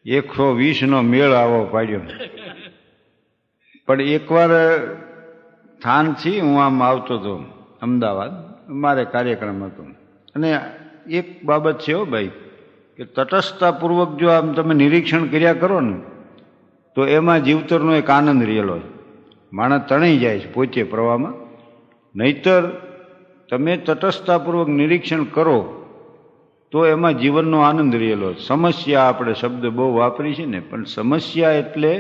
120 નો મેળ આવો પાડ્યો. પણ એકવાર થાનથી હું આમ આવતો હતો અમદાવાદ, મારે કાર્યક્રમ હતો, અને એક બાબત છે હો ભાઈ કે તટસ્થતાપૂર્વક જો આમ તમે નિરીક્ષણ કર્યા કરો ને તો એમાં જીવતરનો એક આનંદ રહેલો છે. માણસ તણાઈ જાય છે પોતે પ્રવાહમાં. નહીતર તમે તટસ્થતાપૂર્વક નિરીક્ષણ કરો તો એમાં જીવનનો આનંદ રહેલો. સમસ્યા આપણે શબ્દ બહુ વાપરી છે ને, પણ સમસ્યા એટલે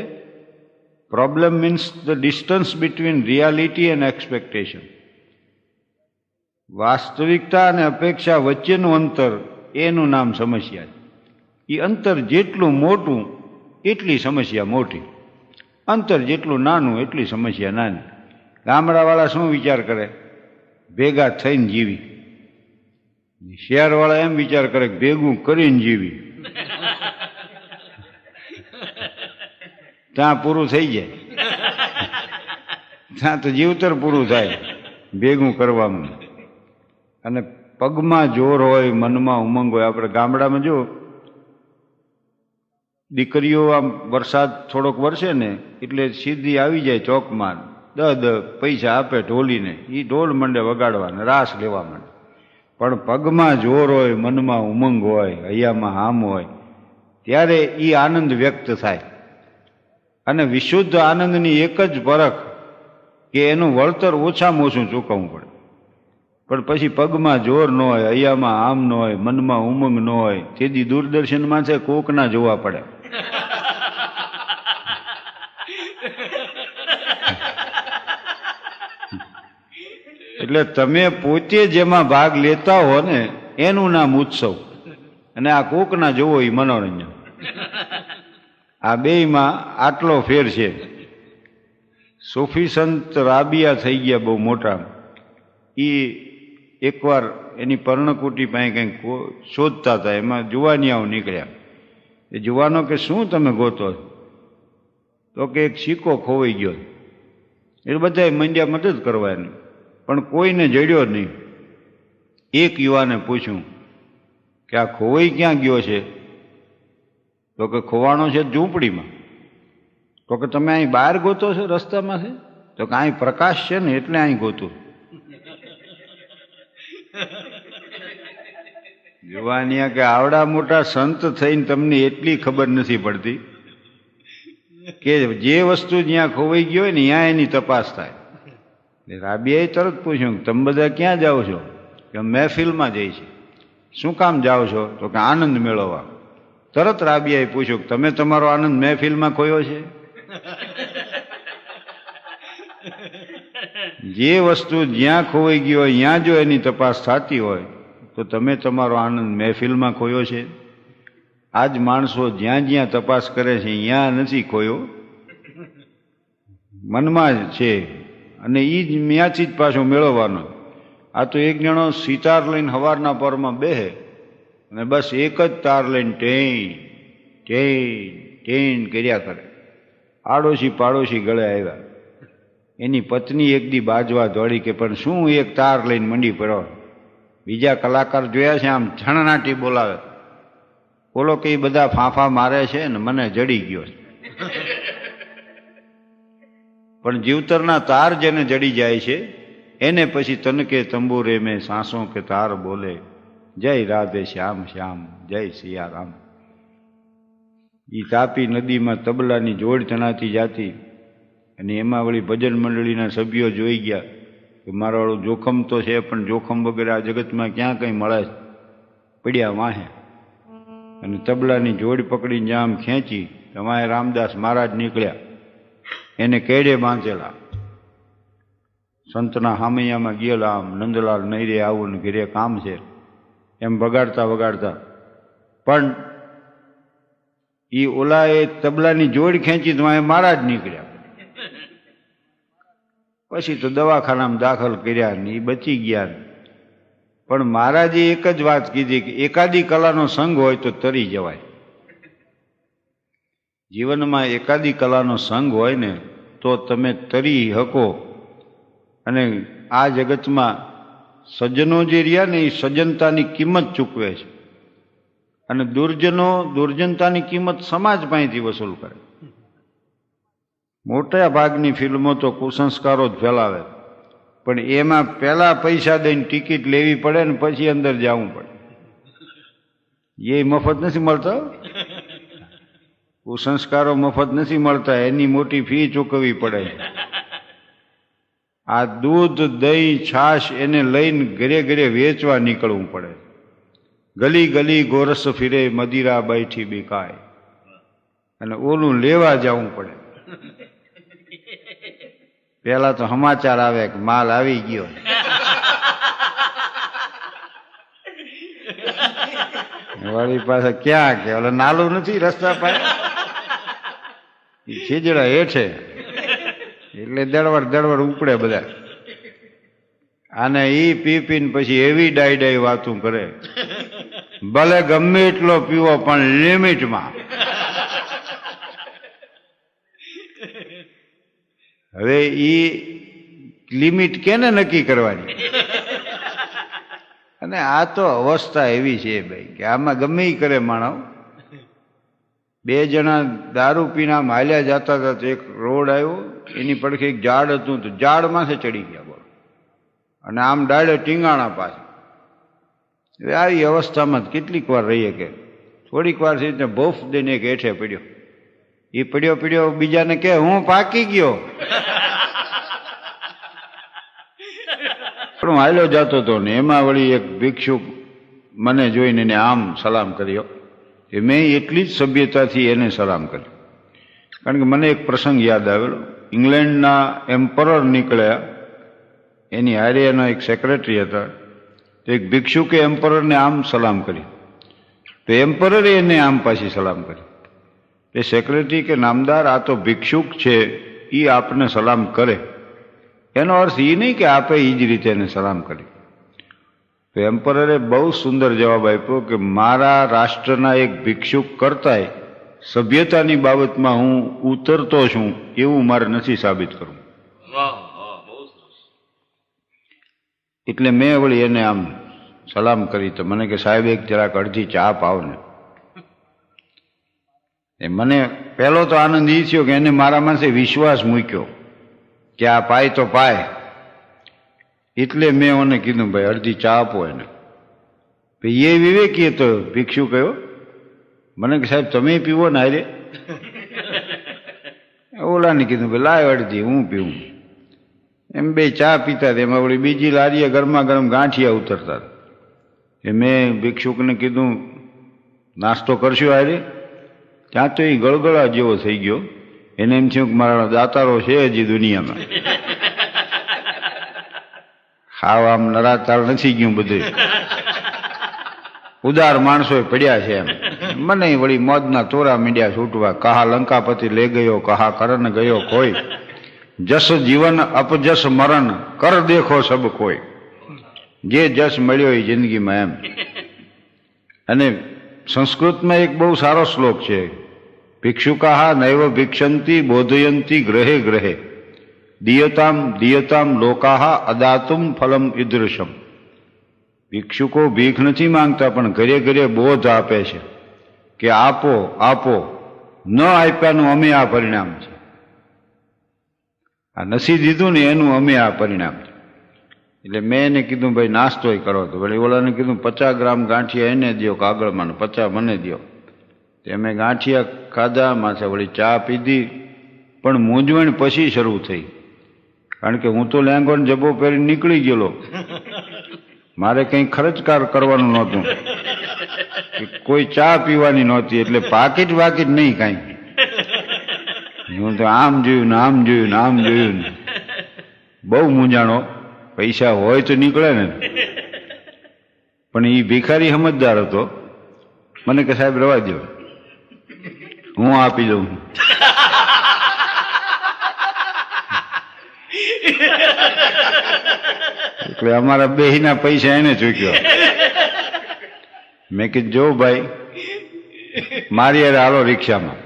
problem means the distance between reality and expectation. વાસ્તવિકતા અને અપેક્ષા વચ્ચેનું અંતર, એનું નામ સમસ્યા છે. એ અંતર જેટલું મોટું એટલી સમસ્યા મોટી, અંતર જેટલું નાનું એટલી સમસ્યા નાની. ગામડાવાળા શું વિચાર કરે? ભેગા થઈને જીવી. શહેરવાળા એમ વિચાર કરે કે ભેગું કરીને જીવી. ત્યાં પૂરું થઈ જાય, ત્યાં તો જીવતર પૂરું થાય ભેગું કરવામાં. અને પગમાં જોર હોય, મનમાં ઉમંગ હોય. આપણે ગામડામાં જો દીકરીઓ આમ વરસાદ થોડોક વરસે ને એટલે સીધી આવી જાય ચોકમાં, 10 પૈસા આપે ઢોલીને, એ ઢોલ મંડે વગાડવાને, રાસ લેવા માંડે. પણ પગમાં જોર હોય, મનમાં ઉમંગ હોય, હૈયામાં હામ હોય, ત્યારે એ આનંદ વ્યક્ત થાય. અને વિશુદ્ધ આનંદની એક જ ફરક કે એનું વળતર ઓછામાં ઓછું ચૂકવવું પડે. પણ પછી પગમાં જોર ન હોય, હૈયામાં આમ ન હોય, મનમાં ઉમંગ ન હોય, તેથી દૂરદર્શનમાં છે કોકના જોવા પડે. એટલે તમે પોતે જેમાં ભાગ લેતા હો ને એનું નામ ઉત્સવ, અને આ કોકના જોવો એ મનોરંજન. આ બેયમાં આટલો ફેર છે. સૂફી સંત રાબિયા થઈ ગયા બહુ મોટા. એ એકવાર એની પર્ણકુટી પાસે કંઈક શોધતા હતા, એમાં જુવાનિયાઓ નીકળ્યા. એ જુવાનો કે શું તમે ગોતો? તો કે એક સિક્કો ખોવાઈ ગયો. એટલે બધાએ મંડ્યા મદદ કરવા એને, પણ કોઈને જડ્યો નહીં. એક યુવાને પૂછ્યું કે આ ખોવાઈ ક્યાં ગયો છે? તો કે ખોવાનો છે ઝૂંપડીમાં. તો કે તમે અહીં બહાર ગોતો છો રસ્તામાંથી? તો કે અહીં પ્રકાશ છે ને એટલે અહીં ગોતું. જુવાનિયા કે આવડા મોટા સંત થઈને તમને એટલી ખબર નથી પડતી કે જે વસ્તુ જ્યાં ખોવાઈ ગયો હોય ને ત્યાં એની તપાસ થાય. રાબિયાએ તરત પૂછ્યું તમે બધા ક્યાં જાઓ છો? કે મહેફિલમાં જઈ છે. શું કામ જાઓ છો? તો કે આનંદ મેળવવા. તરત રાબિયાએ પૂછ્યું કે તમે તમારો આનંદ મહેફિલમાં ખોયો છે? જે વસ્તુ જ્યાં ખોવાઈ ગઈ હોય ત્યાં જો એની તપાસ થતી હોય તો તમે તમારો આનંદ મહેફિલમાં ખોયો છે? આજ માણસો જ્યાં જ્યાં તપાસ કરે છે ત્યાં નથી ખોયો, મનમાં જ છે, અને એ જ ત્યાંથી જ પાછો મેળવવાનો. આ તો એક જણો સિતાર લઈને સવારના પરમાં બેહે અને બસ એક જ તાર લઈને ટેન ટેન ટેન કર્યા કરે. આડોશી પાડોશી ગળે આવ્યા. એની પત્ની એક દી બાજવા દોડી કે પણ શું એક તાર લઈને મંડી પડો? બીજા કલાકાર જોયા છે આમ છણનાટી બોલાવે, બોલો કે એ બધા ફાંફા મારે છે ને મને જડી ગયો છે. પણ જીવતરના તાર જેને જડી જાય છે એને પછી તનકે તંબુરે મેં સાંસો કે તાર બોલે, જય રાધે શ્યામ શ્યામ જય સિયારામ. એ તાપી નદીમાં તબલાની જોડ તણાતી જાતી, અને એમાં વળી ભજન મંડળીના સભ્યો જોઈ ગયા કે મારાવાળું જોખમ તો છે પણ જોખમ વગેરે આ જગતમાં ક્યાં કંઈ મળે છે. પડ્યા વાહે અને તબલાની જોડ પકડીને જામ ખેંચી તમારે રામદાસ મહારાજ નીકળ્યા, એને કેડે બાંધેલા. સંતના હામૈયામાં ગયેલા, આમ નંદલાલ નહીં રે આવું ને ઘરે કામ છે એમ વગાડતા વગાડતા. પણ એ ઓલા એ તબલાની જોડ ખેંચી તો મહારાજ નીકળ્યા. પછી તો દવાખાનામાં દાખલ કર્યા ને એ બચી ગયા. પણ મહારાજે એક જ વાત કીધી કે એકાદી કલાનો સંગ હોય તો તરી જવાય. જીવનમાં એકાદી કલાનો સંગ હોય ને તો તમે તરી શકો. અને આ જગતમાં સજ્જનો જે રહ્યા ને એ સજ્જનતાની કિંમત ચૂકવે છે, અને દુર્જનો દુર્જનતાની કિંમત સમાજ પાસેથી વસૂલ કરે. મોટા ભાગની ફિલ્મો તો કુસંસ્કારો જ ફેલાવે, પણ એમાં પહેલા પૈસા દઈને ટિકિટ લેવી પડે ને પછી અંદર જવું પડે. એ મફત નથી મળતા. કુસંસ્કારો મફત નથી મળતા, એની મોટી ફી ચૂકવવી પડે. આ દૂધ દહીં છાશ એને લઈને ઘરે ઘરે વેચવા નીકળવું પડે. ગલી ગલી ગોરસ ફિરે મદિરા બેઠી બીકાય, અને ઓલું લેવા જવું પડે. પેલા તો સમાચાર આવે કે માલ આવી ગયો. વાળી પાસે ક્યાં કે ઓલા નાલું નથી રસ્તા પાસે, ખીજડા હેઠે, એટલે દળવડ દળવડ ઉપડે બધા. આને ઈ પી પીને પછી એવી ડાઈ ડાઈ વાતું કરે, ભલે ગમે એટલો પીવો પણ લિમિટમાં. હવે ઈ લિમિટ કેને નક્કી કરવાની? અને આ તો અવસ્થા એવી છે ભાઈ કે આમાં ગમે ઈ કરે માણસ. બે જણા દારૂ પીને આમ હાલ્યા જતા હતા તો એક રોડ આવ્યો, એની પડખે એક ઝાડ હતું, તો ઝાડ માથે ચડી ગયા બોલો, અને આમ ડાળે ટીંગાણા પાસે. હવે આવી અવસ્થામાં કેટલીક વાર રહીએ કે થોડીક વાર છે ભોફ દઈને એક હેઠે પડ્યો. એ પડ્યો પડ્યો બીજાને કે હું પાકી ગયો. પણ હાલ્યો જતો હતો ને એમાં વળી એક ભિક્ષુક મને જોઈને એને આમ સલામ કર્યો. એ મેં એટલી જ સભ્યતાથી એને સલામ કર્યો, કારણ કે મને એક પ્રસંગ યાદ આવેલો. ઇંગ્લેન્ડના એમ્પરર નીકળ્યા, એની હારે એના એક સેક્રેટરી હતા. તો એક ભિક્ષુકે એમ્પરરને આમ સલામ કરી, તો એમ્પરરે એને આમ પાછી સલામ કરી. એ સેક્રેટરી કે નામદાર, આ તો ભિક્ષુક છે, એ આપને સલામ કરે. એનો અર્થ એ નહીં કે આપે એ જ રીતે એને સલામ કરી. તો એમ્પરરે બહુ સુંદર જવાબ આપ્યો કે મારા રાષ્ટ્રના એક ભિક્ષુક કરતાંય સભ્યતાની બાબતમાં હું ઉતરતો છું એવું મારે નથી સાબિત કરવું. એટલે મેં વળી એને આમ સલામ કરી. તો મને કે સાહેબ એક જરાક અડધી ચા પાવ ને. એ મને પહેલો તો આનંદ એ થયો કે એને મારા પાસે વિશ્વાસ મૂક્યો કે આ પાય તો પાય. એટલે મેં એને કીધું ભાઈ અડધી ચા આપો એને. એ વિવેકી હતો ભિક્ષુ કયો. મને કે સાહેબ તમે પીવો ને હારે. ઓલાને કીધું ભાઈ લાય અડધી હું પીવું. એમ બે ચા પીતા હતા, એમાં વળી બીજી લારીએ ગરમા ગરમ ગાંઠિયા ઉતરતા. એ મેં ભિક્ષુકને કીધું નાસ્તો કરશું હારે. ત્યાં તો એ ગળગળા જેવો થઈ ગયો. એને એમ થયું કે મારા દાતારો છે હજી દુનિયામાં, હાવ આમ નરાતાર નથી ગયું બધું, ઉદાર માણસો પડ્યા છે એમ. મને વળી મોજના તોરા મીડિયા છૂટવા. કહા લંકાપતિ લે ગયો, કહા કરણ ગયો કોઈ, જસ જીવન અપજસ મરણ કર દેખો સબ કોઈ. જે જસ મળ્યો એ જિંદગીમાં એમ. અને સંસ્કૃતમાં એક બહુ સારો શ્લોક છે, ભિક્ષુકાહ નૈવ ભિક્ષંતી બોધયંતી ગ્રહે ગ્રહે દિયતામ દિયતામ લોકાહ અદાતુમ ફલમ ઈદૃશમ. ભિક્ષુકો ભીખ નથી માંગતા, પણ ઘરે ઘરે બોધ આપે છે કે આપો આપો. ન આપ્યાનું અમે આ પરિણામ છે. આ નથી દીધું ને એનું અમે આ પરિણામ છે. એટલે મેં એને કીધું ભાઈ નાસ્તોય કરો. તો વળી ઓલાને કીધું 50 ગ્રામ ગાંઠિયા એને દો કાગળમાં, 50 મને દો. અમે ગાંઠિયા ખાધા, માથે વળી ચા પીધી. પણ મૂંઝવણ પછી શરૂ થઈ, કારણ કે હું તો લેંગો ને જબ્બો પહેરીને નીકળી ગયેલો. મારે કંઈ ખર્ચકાર કરવાનું નહોતું, કોઈ ચા પીવાની નહોતી, એટલે પાકીટ વાકીટ નહીં કાંઈ. હું તો આમ જોયું ને આમ જોયું ને આમ જોયું ને બહુ મૂંઝાણો. પૈસા હોય તો નીકળે ને. પણ એ ભિખારી સમજદાર હતો. મને કે સાહેબ રવા દો, હું આપી દઉં. એટલે અમારા બેહીના પૈસા એને ચૂક્યો. મેં કીધું જો ભાઈ મારી યાર હાલો રિક્ષામાં,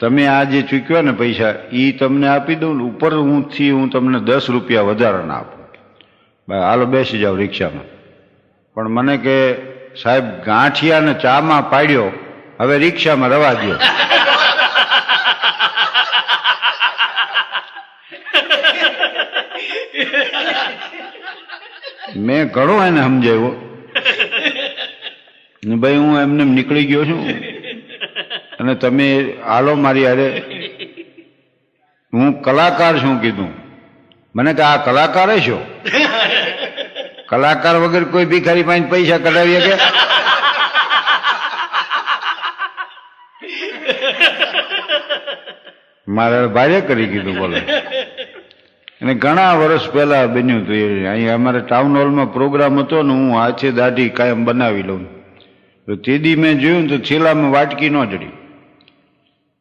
તમે આ જે ચૂક્યો ને પૈસા એ તમને આપી દઉં ને ઉપર હું તમને 10 રૂપિયા વધારાના આપું, ભાઈ હાલો બેસી જાઓ રિક્ષામાં. પણ મને કે સાહેબ ગાંઠિયાને ચામાં પાડ્યો, હવે રિક્ષામાં રવા દો. મેં ઘણો એને સમજાવ્યો ને ભાઈ હું એમને નીકળી ગયો છું અને તમે હાલો મારી હારે, હું કલાકાર છું કીધું. મને કે આ કલાકાર છો? કલાકાર વગર કોઈ ભિખારી પાસે પૈસા કઢાવીએ કે? મારે ભારે કરી કીધું બોલે. અને ઘણા વર્ષ પહેલા બન્યું હતું. અહીંયા અમારે ટાઉન હોલમાં પ્રોગ્રામ હતો ને હું હાથે દાઢી કાયમ બનાવી લઉં. તો તેદી મેં જોયું તો છેલ્લામાં વાટકી ન જડી.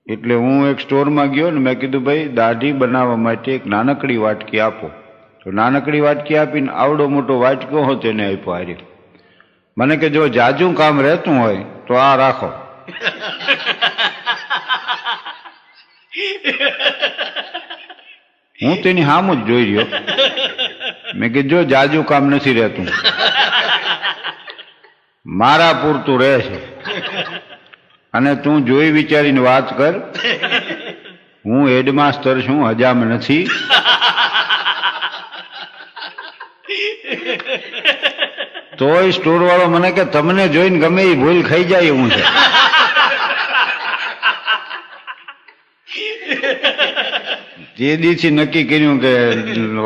એટલે હું એક સ્ટોરમાં ગયો ને મેં કીધું ભાઈ દાઢી બનાવવા માટે એક નાનકડી વાટકી આપો. તો નાનકડી વાટકી આપીને આવડો મોટો વાટકો હતો એને આપ્યો હારે. મને કે જો જાજુ કામ રહેતું હોય તો આ રાખો. હું તેની સામ જ જોઈ રહ્યો. મેં કીધું જો જાજુ કામ નથી રહેતું, મારા પૂરતું રહે છે, અને તું જોઈ વિચારીને વાત કર. હું હેડમાસ્ટર છું, હજામ નથી. તોય સ્ટોર વાળો મને કે તમને જોઈને ગમે એ ભૂલ ખાઈ જાય એવું છે. તે દીથી નક્કી કર્યું કે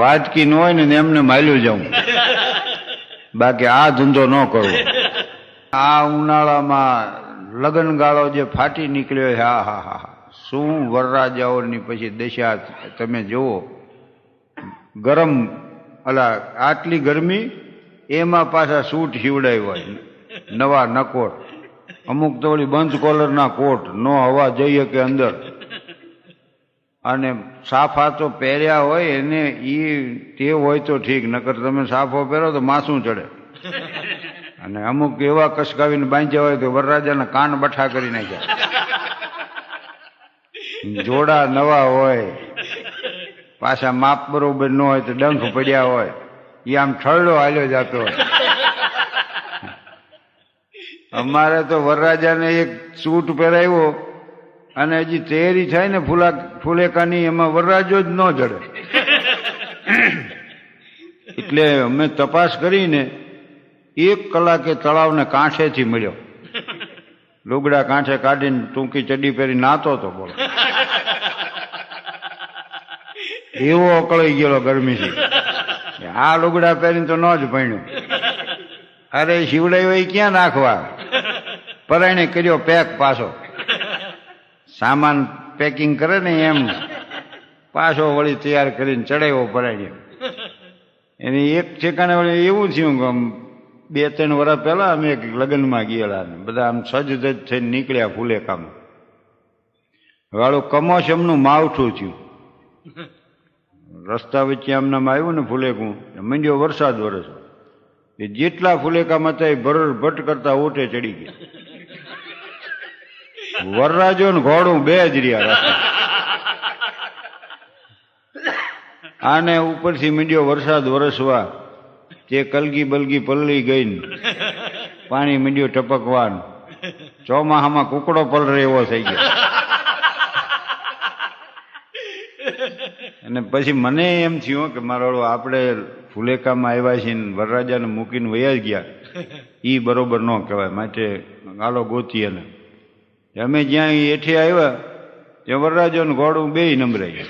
વાટકી ન હોય ને એમને માલ્યું જાઉં, બાકી આ ધંધો ન કરવો. આ ઉનાળામાં લગનગાળો જે ફાટી નીકળ્યો છે, હા હા હા હા, શું વરરાજાઓની પછી દશા તમે જુઓ. ગરમ અલા આટલી ગરમી, એમાં પાછા સૂટ સીવડાય હોય નવા નકોટ, અમુક તો ઓલી બંધ કોલરના કોટ, નો હવા જઈએ કે અંદર, અને સાફા તો પહેર્યા હોય એને તે હોય તો ઠીક, નકર તમે સાફો પહેરો તો માથું ચડે. અને અમુક એવા કસકાવીને બાંધ્યા હોય તો વરરાજાના કાન બઠા કરી નાખ્યા. જોડા નવા હોય, પાછા માપ બરોબર ન હોય તો ડંખ પડ્યા હોય, એ આમ ઠળડો હાલ્યો જતો હોય. અમારે તો વરરાજાને એક સૂટ પહેરાવ્યો અને હજી તૈયારી થાય ને ફુલેકાની, એમાં વરરાજો જ ન જડે. એટલે અમે તપાસ કરીને 1 કલાકે તળાવને કાંઠેથી મળ્યો. લુગડા કાંઠે કાઢીને ટૂંકી ચડ્ડી પહેરી નાતો હતો. બોલો, એવો અકળાઈ ગયેલો ગરમીથી. આ લુગડા પહેરીને તો ન જ ભણ્યું. અરે શિવડાયો એ ક્યાં નાખવા, પરાયણે કર્યો પેક પાછો. સામાન પેકિંગ કરે ને એમ પાછો વળી તૈયાર કરીને ચડાવ્યો પરાયણે. એની એક ઠેકાણે વળી એવું થયું કે 2-3 વર્ષ પહેલા અમે એક લગ્નમાં ગયેલા, બધા આમ સજ્જ થઈને નીકળ્યા ફુલેકામાં. વાળું કમોસમનું માવઠું થયું. રસ્તા વચ્ચે આમનામ આવ્યું ને ફુલેકું, મંડ્યો વરસાદ વરસ. એ જેટલા ફુલેકામાં હતા એ ભટ કરતા ઓટે ચડી ગયા. વરરાજો ને ઘોડું બે જ રહ્યા રસ્તા. આને ઉપરથી મંડ્યો વરસાદ વરસવા, તે કલગી બલગી પલળી ગઈ, પાણી મંડ્યો ટપકવાનું. ચોમાહામાં કુકડો પલરે એવો થઈ ગયો. અને પછી મને એમ થયું કે મારો આપણે ફુલેકામાં આવ્યા છીએ ને વરરાજાને મૂકીને વયા ગયા, એ બરોબર ન કહેવાય, માટે ગાલો ગોતી. એને અમે જ્યાં હેઠે આવ્યા ત્યાં વરરાજાનું ઘોડું બે નંબરાઈ.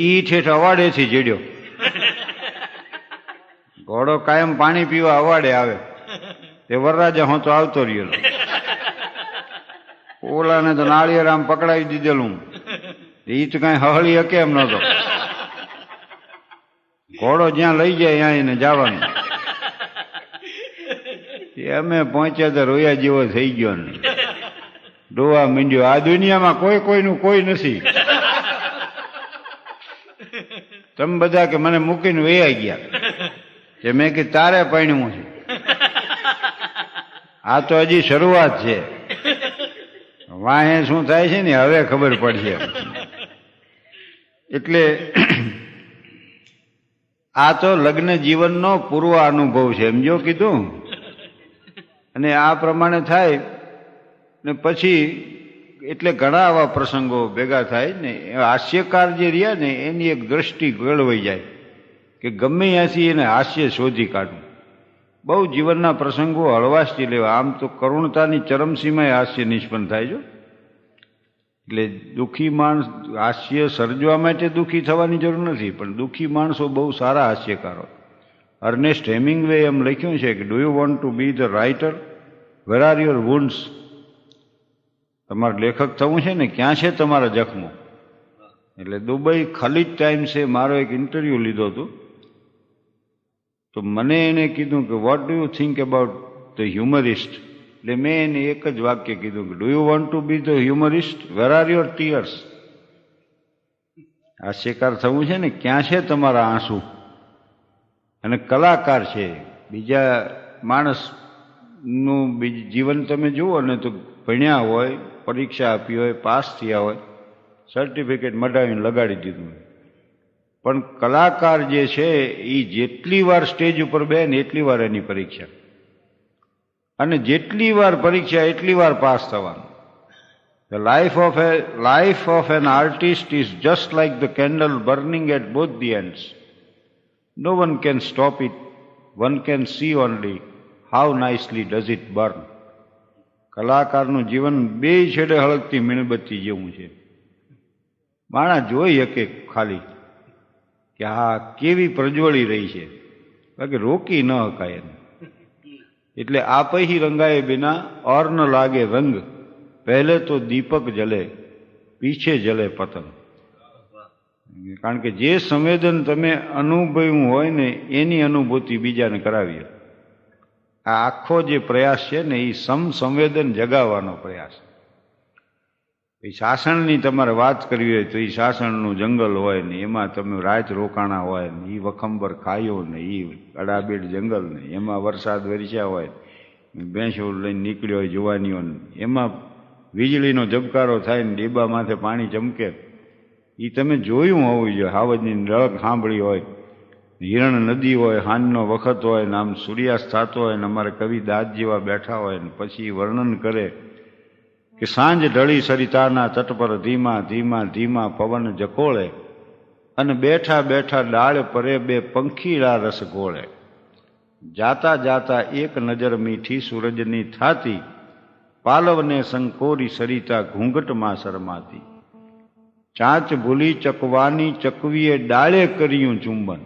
ઈ ઠેઠ અવાડેથી ચડ્યો. ઘોડો કાયમ પાણી પીવા અવાડે આવે, તે વરરાજા હું તો આવતો રહ્યો. ઓલાને તો નાળિયેર આમ પકડાવી દીધેલું, એ તો કઈ હળી હકે એમ નતો. ઘોડો જ્યાં લઈ જાય ત્યાં એને જવાનું. અમે પહોંચ્યા તો રોયા જેવો થઈ ગયો ને ડોવા મીંડ્યો. આ દુનિયામાં કોઈનું કોઈ નથી. તમે બધા કે મને મૂકીને વૈયા ગયા કે મેં કે તારે પરણ્યું છે, આ તો હજી શરૂઆત છે, વાહે શું થાય છે ને હવે ખબર પડશે. એટલે આ તો લગ્ન જીવનનો પૂર્વ અનુભવ છે એમ જો કીધું. અને આ પ્રમાણે થાય ને પછી એટલે ઘણા આવા પ્રસંગો ભેગા થાય ને. હાસ્યકાર જે રહ્યા ને એની એક દ્રષ્ટિ ગળવાઈ જાય કે ગમે ત્યાંથી એને હાસ્ય શોધી કાઢવું. બહુ જીવનના પ્રસંગો હળવાશથી લેવા. આમ તો કરુણતાની ચરમસીમાએ હાસ્ય નિષ્પન્ન થાય છે. એટલે દુઃખી માણસ હાસ્ય સર્જવા માટે દુઃખી થવાની જરૂર નથી, પણ દુઃખી માણસો બહુ સારા હાસ્યકારો. અર્નેસ્ટ હેમિંગવે એમ લખ્યું છે કે do you want to be the writer, where are your wounds? તમારે લેખક થવું છે ને, ક્યાં છે તમારા જખમો? એટલે દુબઈ ખાલી ટાઈમ્સે મારો એક ઇન્ટરવ્યૂ લીધો હતો, તો મને એને કીધું કે what do you think about the humorist? એટલે મેં એને એક જ વાક્ય કીધું કે do you want to be the humorist, where are your tears? હાસ્યકાર થવું છે ને, ક્યાં છે તમારા આંસુ? અને કલાકાર છે, બીજા માણસનું જીવન તમે જુઓ ને તો ભણ્યા હોય, પરીક્ષા આપી હોય, પાસ થયા હોય, સર્ટિફિકેટ મટાવીને લગાડી દીધું હોય, પણ કલાકાર જે છે એ જેટલી વાર સ્ટેજ ઉપર બે ને એટલી વાર એની પરીક્ષા, અને જેટલી વાર પરીક્ષા એટલી વાર પાસ થવાનું. The life of an artist is just like the candle burning at both the ends. No one can stop it. One can see only how nicely does it burn. કલાકારનું જીવન બે છેડે હળગતી મીણબત્તી જેવું છે. માણસ જોઈ શકે ખાલી કે આ કેવી પ્રજ્વળી રહી છે, બાકી રોકી ન શકાય એને. એટલે આપહી રંગાએ બિના ઓર ન લાગે રંગ, પહેલે તો દીપક જલે પીછે જલે પતંગ. કારણ કે જે સંવેદન તમે અનુભવ્યું હોય ને એની અનુભૂતિ બીજાને કરાવીએ. આ આખો જે પ્રયાસ છે ને એ સંવેદન જગાવવાનો પ્રયાસ. એ સાસણની તમારે વાત કરવી હોય તો એ સાસણનું જંગલ હોય ને એમાં તમે રાત રોકાણા હોય ને એ વખંબર ખાયો ને એ અડાબેડ જંગલ ને એમાં વરસાદ વરસ્યા હોય, ભેંસો લઈને નીકળ્યો હોય જુવાનીઓ, એમાં વીજળીનો ઝબકારો થાય ને ડેબા માથે પાણી ચમકે, એ તમે જોયું હોવું જોઈએ. હાવજની રળક સાંભળી હોય, હિરણ નદી હોય, હાંજનો વખત હોય ને આમ સૂર્યાસ્ત થતો હોય ને અમારે કવિ દાદ જેવા બેઠા હોય ને પછી વર્ણન કરે કે સાંજ ઢળી સરિતાના તટ પર ધીમા ધીમા ધીમા પવન જકોળે, અને બેઠા બેઠા ડાળ પરે બે પંખીડા રસ ગોળે. જાતા જાતા એક નજર મીઠી સૂરજની થાતી, પાલવને સંકોરી સરિતા ઘૂંઘટમાં શરમાતી. ચાંચ ભૂલી ચકવાની ચકવીએ ડાળે કર્યું ચુંબન,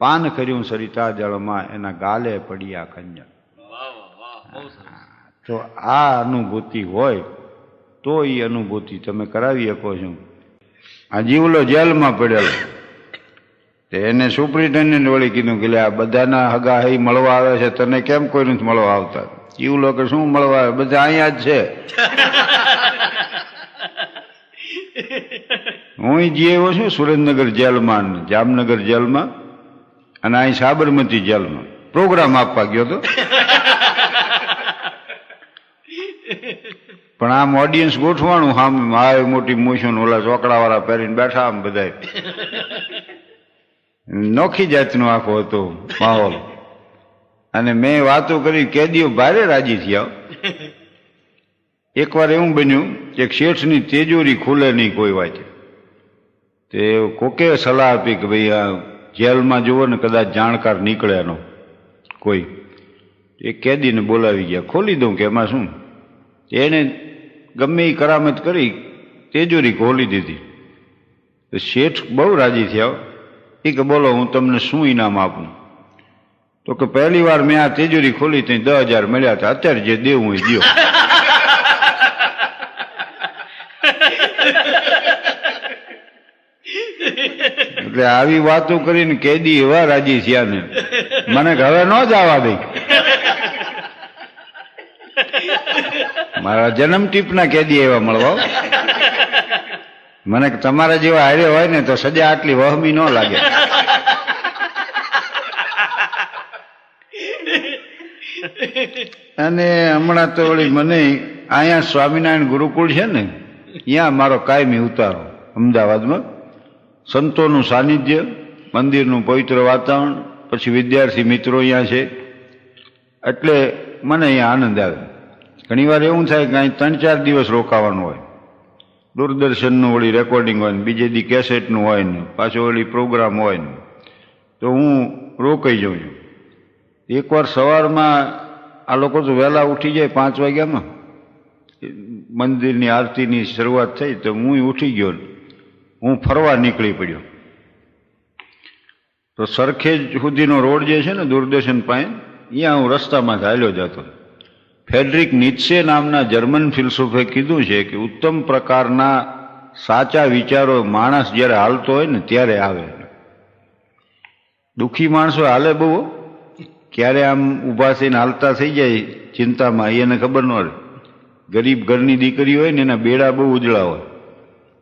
પાન કર્યું સરિતા જળમાં એના ગાલે પડ્યા ખંજર. તો આ અનુભૂતિ હોય તો એ અનુભૂતિ તમે કરાવી શકો છો. આ જીવલો જેલમાં પડેલો, એને સુપ્રિન્ટેન્ડન્ટ વળી કીધું કે આ બધાના હગા હઈ મળવા આવે છે, તને કેમ કોઈ નથી મળવા આવતા? જીવલો કે શું મળવા આવે, બધા અહીંયા જ છે. હું જી આવ્યો છું સુરેન્દ્રનગર જેલમાં, જામનગર જેલમાં, અને અહીં સાબરમતી જેલમાં પ્રોગ્રામ આપવા ગયો હતો. પણ આમ ઓડિયન્સ ગોઠવાનું, આમ આ મોટી મોશું ઓલા ચોકડા વાળા પહેરીને બેઠા, આમ બધા નોખી જાતનો આખો હતો માહોલ. અને મેં વાતો કરી, કેદીઓ ભારે રાજી થયા. એકવાર એવું બન્યું કે શેઠની તિજોરી ખુલે નહીં કોઈ વાંચે, તે કોકે સલાહ આપી કે ભાઈ આ જેલમાં જુઓ ને કદાચ જાણકાર નીકળે એનો કોઈ, એ કેદીને બોલાવી ગયા, ખોલી દઉં કે એમાં શું? એને ગમે એ કરામત કરી તિજોરી ખોલી દીધી. તો શેઠ બહુ રાજી થયા. એ કે બોલો હું તમને શું ઇનામ આપું? તો કે પહેલી વાર મેં આ તિજોરી ખોલી તો 10,000 મળ્યા હતા, અત્યારે જે દેવું એ દો. એટલે આવી વાતો કરીને કેદી એવા રાજી થયા ને મને હવે ન જ આવવા દે. મારા જન્મ ટીપના કેદી એવા મળવા, મને તમારા જેવા હાર્યો હોય ને તો સજા આટલી વહમી ન લાગે. અને હમણાં તો વળી મને અહીંયા સ્વામિનારાયણ ગુરુકુળ છે ને, ત્યાં મારો કાયમી ઉતારો અમદાવાદમાં. સંતોનું સાનિધ્ય, મંદિરનું પવિત્ર વાતાવરણ, પછી વિદ્યાર્થી મિત્રો અહીંયા છે, એટલે મને અહીંયા આનંદ આવે. ઘણી વાર એવું થાય કે અહીં 3-4 દિવસ રોકાવાનું હોય. દૂરદર્શનનું વળી રેકોર્ડિંગ હોય ને, બીજે દી કેસેટનું હોય ને, પાછો વળી પ્રોગ્રામ હોય ને, તો હું રોકાઈ જાઉં છું. એકવાર સવારમાં આ લોકો તો વહેલા ઉઠી જાય 5 વાગ્યામાં, મંદિરની આરતીની શરૂઆત થઈ તો હું ઉઠી ગયો, હું ફરવા નીકળી પડ્યો. તો સરખેજ સુધીનો રોડ જે છે ને દૂરદર્શન પાસે, અહીંયા હું રસ્તામાં ચાલ્યો જતો. ફ્રેડરિક નીત્સે નામના જર્મન ફિલસૂફે કીધું છે કે ઉત્તમ પ્રકારના સાચા વિચારો માણસ જ્યારે હાલતો હોય ને ત્યારે આવે. દુઃખી માણસો હાલે બહુ, ક્યારે આમ ઊભા થઈને હાલતા થઈ જાય ચિંતામાં, એને ખબર ન રહે. ગરીબ ઘરની દીકરી હોય ને એના બેડા બહુ ઉજળા હોય,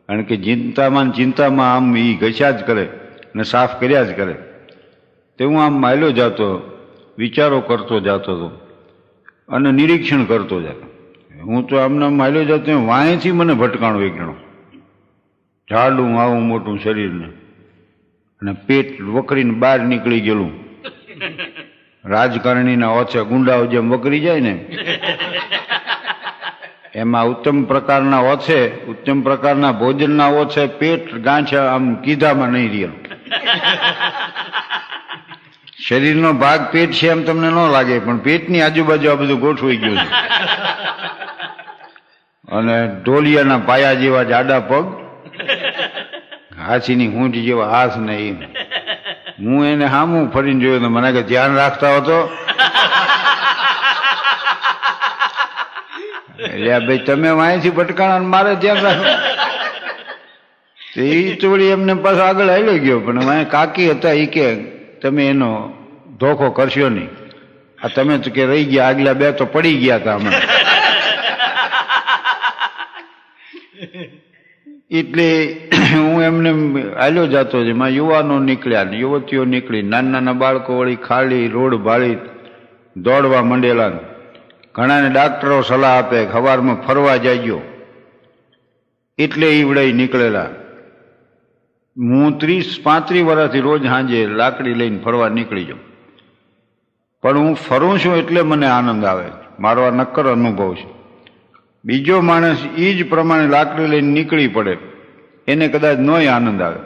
કારણ કે ચિંતામાં આમ એ ઘસ્યા જ કરે અને સાફ કર્યા જ કરે. તે હું આમ માયલો જતો, વિચારો કરતો જતો હતો અને નિરીક્ષણ કરતો જતો. હું તો આમના માયલો જતો, વાંયથી મને ભટકાણો એકણો, જાડું આવું મોટું શરીરને, અને પેટ વકરીને બહાર નીકળી ગયેલું. રાજકારણીના ઓછા ગુંડાઓ જેમ વકરી જાય ને એમાં ઉત્તમ પ્રકારના ઓછે, ઉત્તમ પ્રકારના ભોજનના ઓછે, પેટ ગાંઠા આમ કીધામાં નહીં રહેલું. શરીરનો ભાગ પેટ છે એમ તમને ન લાગે, પણ પેટની આજુબાજુ આ બધું ગોઠવાઈ ગયું છે. અને ઢોલિયાના પાયા જેવા જાડા પગ, હાથીની હૂંઠ જેવા હાથ નહીં. હું એને સામું ફરીને જોયું તો મને કે ધ્યાન રાખતા હતો. એટલે ભાઈ તમે વાંયથી ભટકાણા, મારે ધ્યાન રાખવું. એ ચોળી એમને પાછો આગળ હાલ્યો ગયો, પણ વાંય કાકી હતા, એ કે તમે એનો ધોખો કરશો નહીં. આ તમે તો કે રહી ગયા, આગલા 2 તો પડી ગયા હતા હમણાં. એટલે હું એમને હાલ્યો જતો, જેમાં યુવાનો નીકળ્યા, યુવતીઓ નીકળી, નાના નાના બાળકો વળી ખાલી રોડ ભાળી દોડવા માંડેલા. ઘણાને ડાક્ટરો સલાહ આપે સવારમાં ફરવા જાયજો, એટલે ઈવડાઈ નીકળેલા. હું 30-35 વર્ષથી રોજ સાંજે લાકડી લઈને ફરવા નીકળી જાઉં, પણ હું ફરું છું એટલે મને આનંદ આવે, મારો આ નક્કર અનુભવ છે. બીજો માણસ એ જ પ્રમાણે લાકડી લઈને નીકળી પડે, એને કદાચ નોય આનંદ આવે,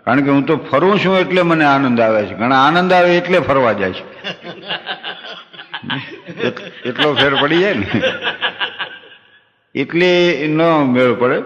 કારણ કે હું તો ફરું છું એટલે મને આનંદ આવે છે. ઘણા આનંદ આવે એટલે ફરવા જાય છે, એટલો ફેર પડી જાય ને, એટલે ન મેળ પડે.